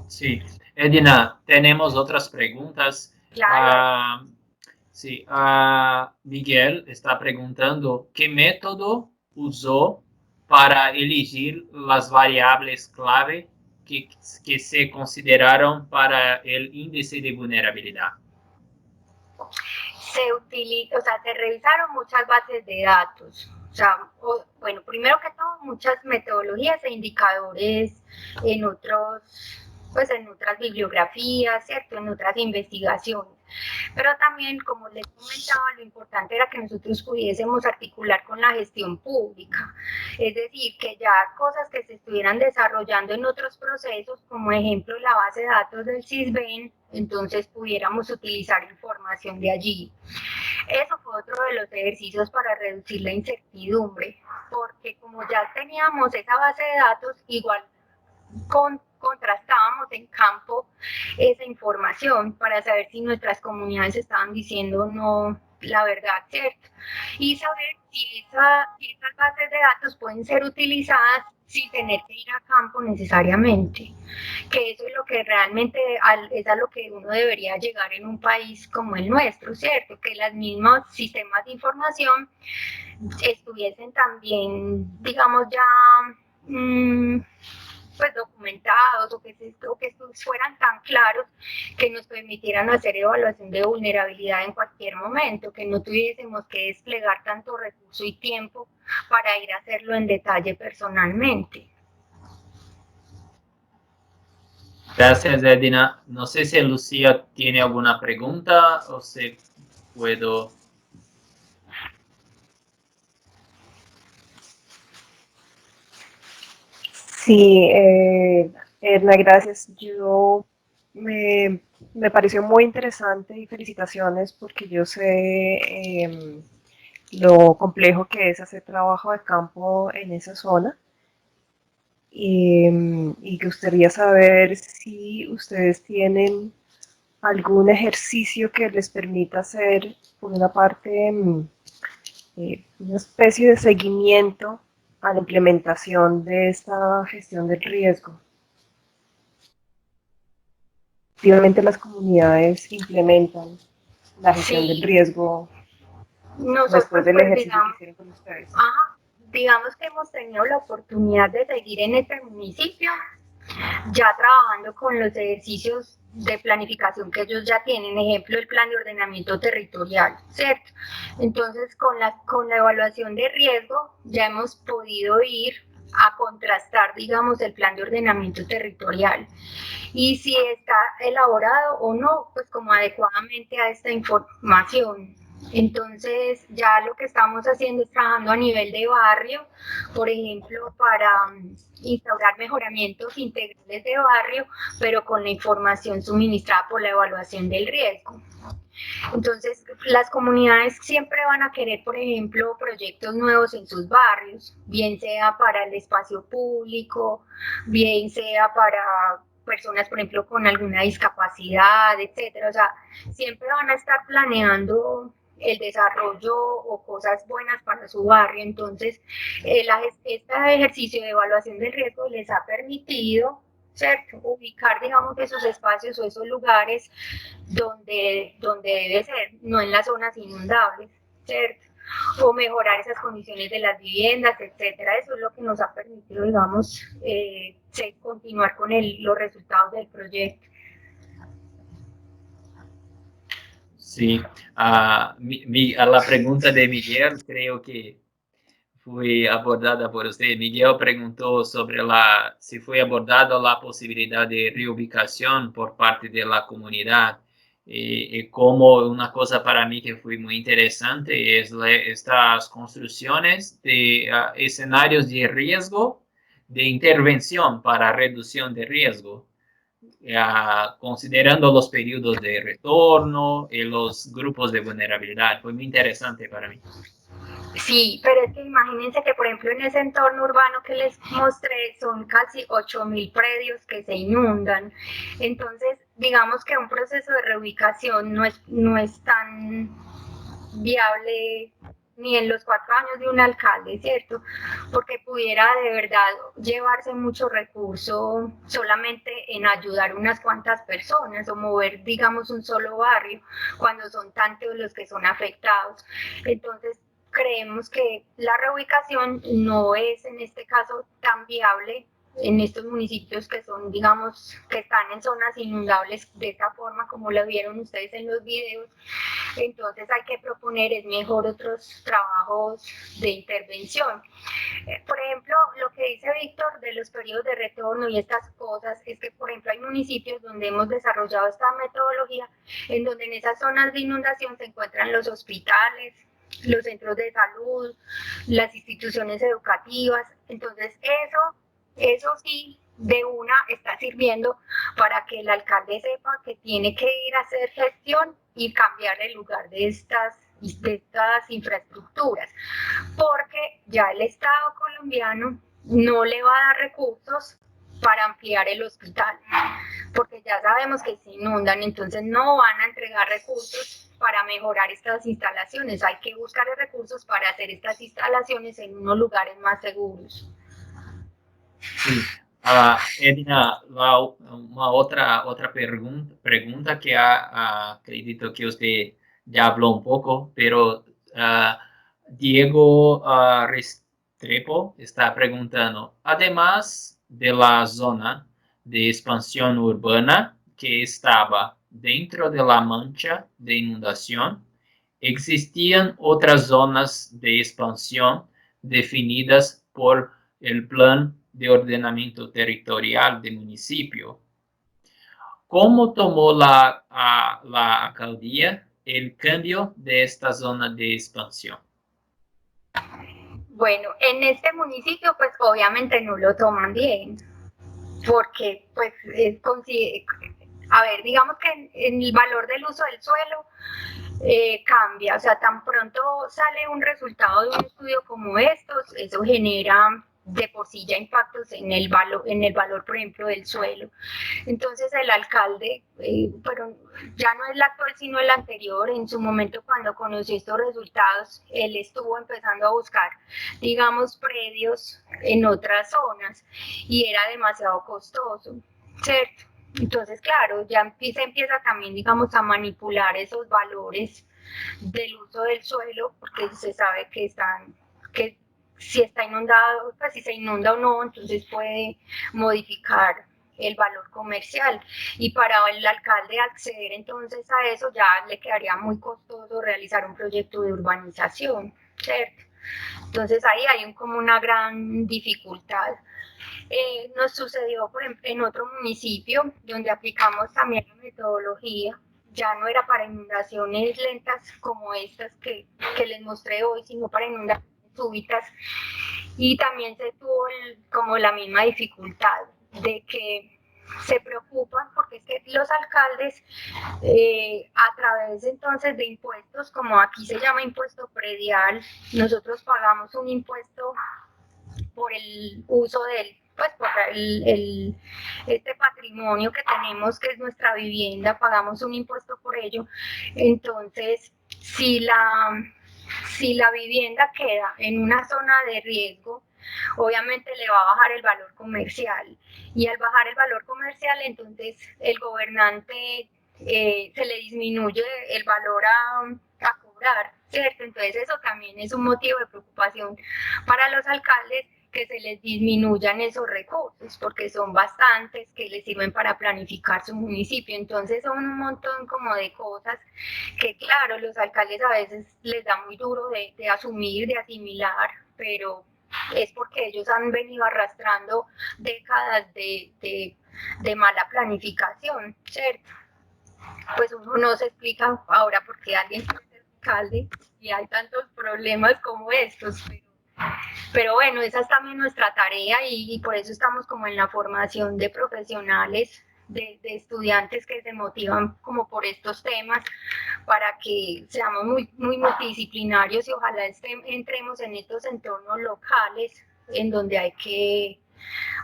Sí, Edina, tenemos otras preguntas. Claro. Sí, Miguel está preguntando qué método usó para elegir las variables clave que se consideraron para el índice de vulnerabilidad. Se revisaron muchas bases de datos. O sea, bueno, primero que todo, muchas metodologías e indicadores en en otras bibliografías, ¿cierto? En otras investigaciones. Pero también, como les comentaba, lo importante era que nosotros pudiésemos articular con la gestión pública. Es decir, que ya cosas que se estuvieran desarrollando en otros procesos, como ejemplo la base de datos del CISBEN, entonces pudiéramos utilizar información de allí. Eso fue otro de los ejercicios para reducir la incertidumbre, porque como ya teníamos esa base de datos, igual contrastábamos en campo esa información para saber si nuestras comunidades estaban diciendo no la verdad, ¿cierto? Y saber si esas bases de datos pueden ser utilizadas sin tener que ir a campo necesariamente, que eso es lo que realmente es a lo que uno debería llegar en un país como el nuestro, ¿cierto? Que los mismos sistemas de información estuviesen también, digamos, ya pues documentados, o que fueran tan claros que nos permitieran hacer evaluación de vulnerabilidad en cualquier momento, que no tuviésemos que desplegar tanto recurso y tiempo para ir a hacerlo en detalle personalmente. Gracias, Edina. No sé si Lucía tiene alguna pregunta o si puedo. Sí, Edna, gracias. Me pareció muy interesante y felicitaciones porque yo sé lo complejo que es hacer trabajo de campo en esa zona. Y gustaría saber si ustedes tienen algún ejercicio que les permita hacer, por una parte, una especie de seguimiento a la implementación de esta gestión del riesgo. Efectivamente, las comunidades implementan la gestión del riesgo después Nosotros, del pues, ejercicio que hicieron con ustedes. digamos que hemos tenido la oportunidad de seguir en este municipio, ya trabajando con los ejercicios de planificación que ellos ya tienen, ejemplo, el plan de ordenamiento territorial, ¿cierto? Entonces, con la evaluación de riesgo, ya hemos podido ir a contrastar, digamos, el plan de ordenamiento territorial y si está elaborado o no, pues como adecuadamente a esta información. Entonces, ya lo que estamos haciendo es trabajando a nivel de barrio, por ejemplo, para instaurar mejoramientos integrales de barrio, pero con la información suministrada por la evaluación del riesgo. Entonces, las comunidades siempre van a querer, por ejemplo, proyectos nuevos en sus barrios, bien sea para el espacio público, bien sea para personas, por ejemplo, con alguna discapacidad, etcétera. O sea, siempre van a estar planeando el desarrollo o cosas buenas para su barrio. Entonces, este ejercicio de evaluación del riesgo les ha permitido, ¿cierto?, ubicar, digamos, esos espacios o esos lugares donde debe ser, no en las zonas inundables, ¿cierto? O mejorar esas condiciones de las viviendas, etcétera. Eso es lo que nos ha permitido, digamos, continuar con los resultados del proyecto. Sí, a la pregunta de Miguel creo que fue abordada por usted. Miguel preguntó sobre si fue abordada la posibilidad de reubicación por parte de la comunidad. Y como una cosa para mí que fue muy interesante es estas construcciones de escenarios de riesgo, de intervención para reducción de riesgo, considerando los periodos de retorno y los grupos de vulnerabilidad. Fue muy interesante para mí. Sí, pero es que imagínense que, por ejemplo, en ese entorno urbano que les mostré son casi 8.000 predios que se inundan. Entonces, digamos que un proceso de reubicación no es tan viable ni en los 4 años de un alcalde, ¿cierto? Porque pudiera de verdad llevarse mucho recurso solamente en ayudar unas cuantas personas o mover, digamos, un solo barrio, cuando son tantos los que son afectados. Entonces, creemos que la reubicación no es en este caso tan viable en estos municipios que son, digamos, que están en zonas inundables de esta forma, como lo vieron ustedes en los videos. Entonces hay que proponer es mejor otros trabajos de intervención. Por ejemplo, lo que dice Víctor de los periodos de retorno y estas cosas es que, por ejemplo, hay municipios donde hemos desarrollado esta metodología en donde en esas zonas de inundación se encuentran los hospitales, los centros de salud, las instituciones educativas. Entonces, eso sí, de una está sirviendo para que el alcalde sepa que tiene que ir a hacer gestión y cambiar el lugar de estas infraestructuras, porque ya el Estado colombiano no le va a dar recursos para ampliar el hospital, porque ya sabemos que se inundan, entonces no van a entregar recursos para mejorar estas instalaciones. Hay que buscar recursos para hacer estas instalaciones en unos lugares más seguros. Sí. Edna, una otra pregunta que acredito que usted ya habló un poco, pero Diego Restrepo está preguntando, además de la zona de expansión urbana que estaba dentro de la mancha de inundación, ¿existían otras zonas de expansión definidas por el Plan de Ordenamiento Territorial del municipio? ¿Cómo tomó la alcaldía el cambio de esta zona de expansión? Bueno, en este municipio pues obviamente no lo toman bien, porque pues a ver, digamos que en el valor del uso del suelo cambia, o sea, tan pronto sale un resultado de un estudio como estos, eso genera de por sí ya impactos en el valor, por ejemplo, del suelo. Entonces el alcalde, pero ya no es el actual sino el anterior, en su momento cuando conoció estos resultados, él estuvo empezando a buscar, digamos, predios en otras zonas y era demasiado costoso, ¿cierto? Entonces, claro, ya se empieza también, digamos, a manipular esos valores del uso del suelo, porque se sabe que si está inundado, pues si se inunda o no, entonces puede modificar el valor comercial. Y para el alcalde acceder entonces a eso ya le quedaría muy costoso realizar un proyecto de urbanización, ¿cierto? Entonces ahí hay como una gran dificultad. Nos sucedió, por ejemplo, en otro municipio donde aplicamos también la metodología. Ya no era para inundaciones lentas como estas que les mostré hoy, sino para inundaciones súbitas. Y también se tuvo como la misma dificultad de que se preocupan porque es que los alcaldes a través entonces de impuestos, como aquí se llama impuesto predial, nosotros pagamos un impuesto por el uso del pues por este patrimonio que tenemos que es nuestra vivienda, pagamos un impuesto por ello. Entonces, si la vivienda queda en una zona de riesgo, obviamente le va a bajar el valor comercial y al bajar el valor comercial, entonces el gobernante se le disminuye el valor a cobrar, ¿cierto? Entonces eso también es un motivo de preocupación para los alcaldes que se les disminuyan esos recursos, porque son bastantes que les sirven para planificar su municipio. Entonces son un montón como de cosas que, claro, los alcaldes a veces les da muy duro de asumir, de asimilar, pero es porque ellos han venido arrastrando décadas de mala planificación, ¿cierto? Pues uno no se explica ahora por qué alguien quiere ser alcalde y hay tantos problemas como estos, pero bueno, esa es también nuestra tarea y por eso estamos como en la formación de profesionales, de estudiantes que se motivan como por estos temas para que seamos muy multidisciplinarios y ojalá entremos en estos entornos locales en donde hay que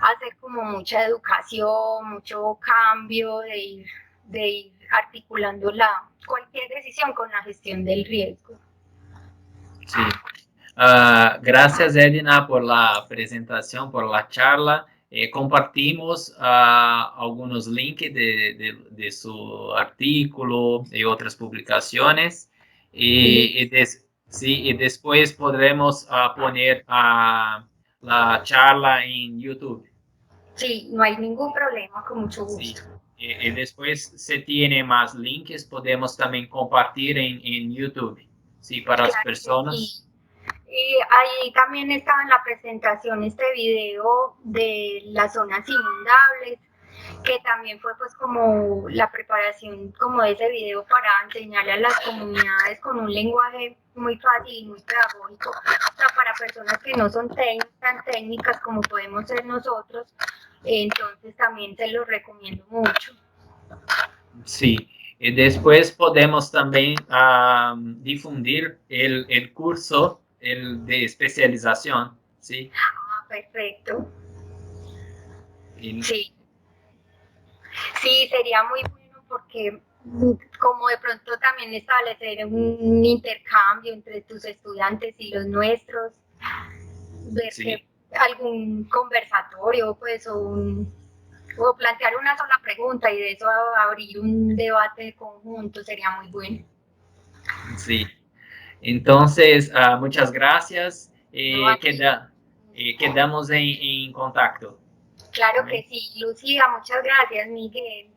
hacer como mucha educación, mucho cambio, de ir articulando cualquier decisión con la gestión del riesgo. Sí. Gracias, Edna, por la presentación, por la charla. Compartimos algunos links de su artículo y otras publicaciones. Y después podremos poner la charla en YouTube. Sí, no hay ningún problema, con mucho gusto. Sí. Y después, si tiene más links, podemos también compartir en YouTube. Sí, para las personas. Sí. Y ahí también estaba en la presentación este video de las zonas inundables, que también fue pues como la preparación como de ese video para enseñarle a las comunidades con un lenguaje muy fácil y muy pedagógico, o sea, para personas que no son tan técnicas como podemos ser nosotros, entonces también se los recomiendo mucho. Sí, y después podemos también difundir el curso, el de especialización, ¿sí? Ah, perfecto. Sí. Sí, sería muy bueno porque como de pronto también establecer un intercambio entre tus estudiantes y los nuestros, ver Sí. algún conversatorio, pues, o plantear una sola pregunta y de eso abrir un debate conjunto sería muy bueno. Sí. Entonces, muchas gracias. Quedamos en contacto. Claro que sí, Lucía, muchas gracias, Miguel.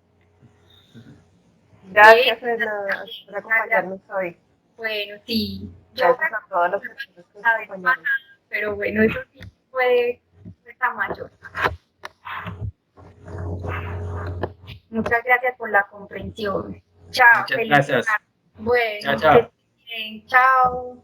Gracias, Edna, por acompañarnos hoy. Bueno, sí. Gracias a todos los que nos acompañaron. Pero bueno, eso sí puede ser mayor. Muchas gracias por la comprensión. Chao. Muchas gracias. Bueno, chao, chao. Chao.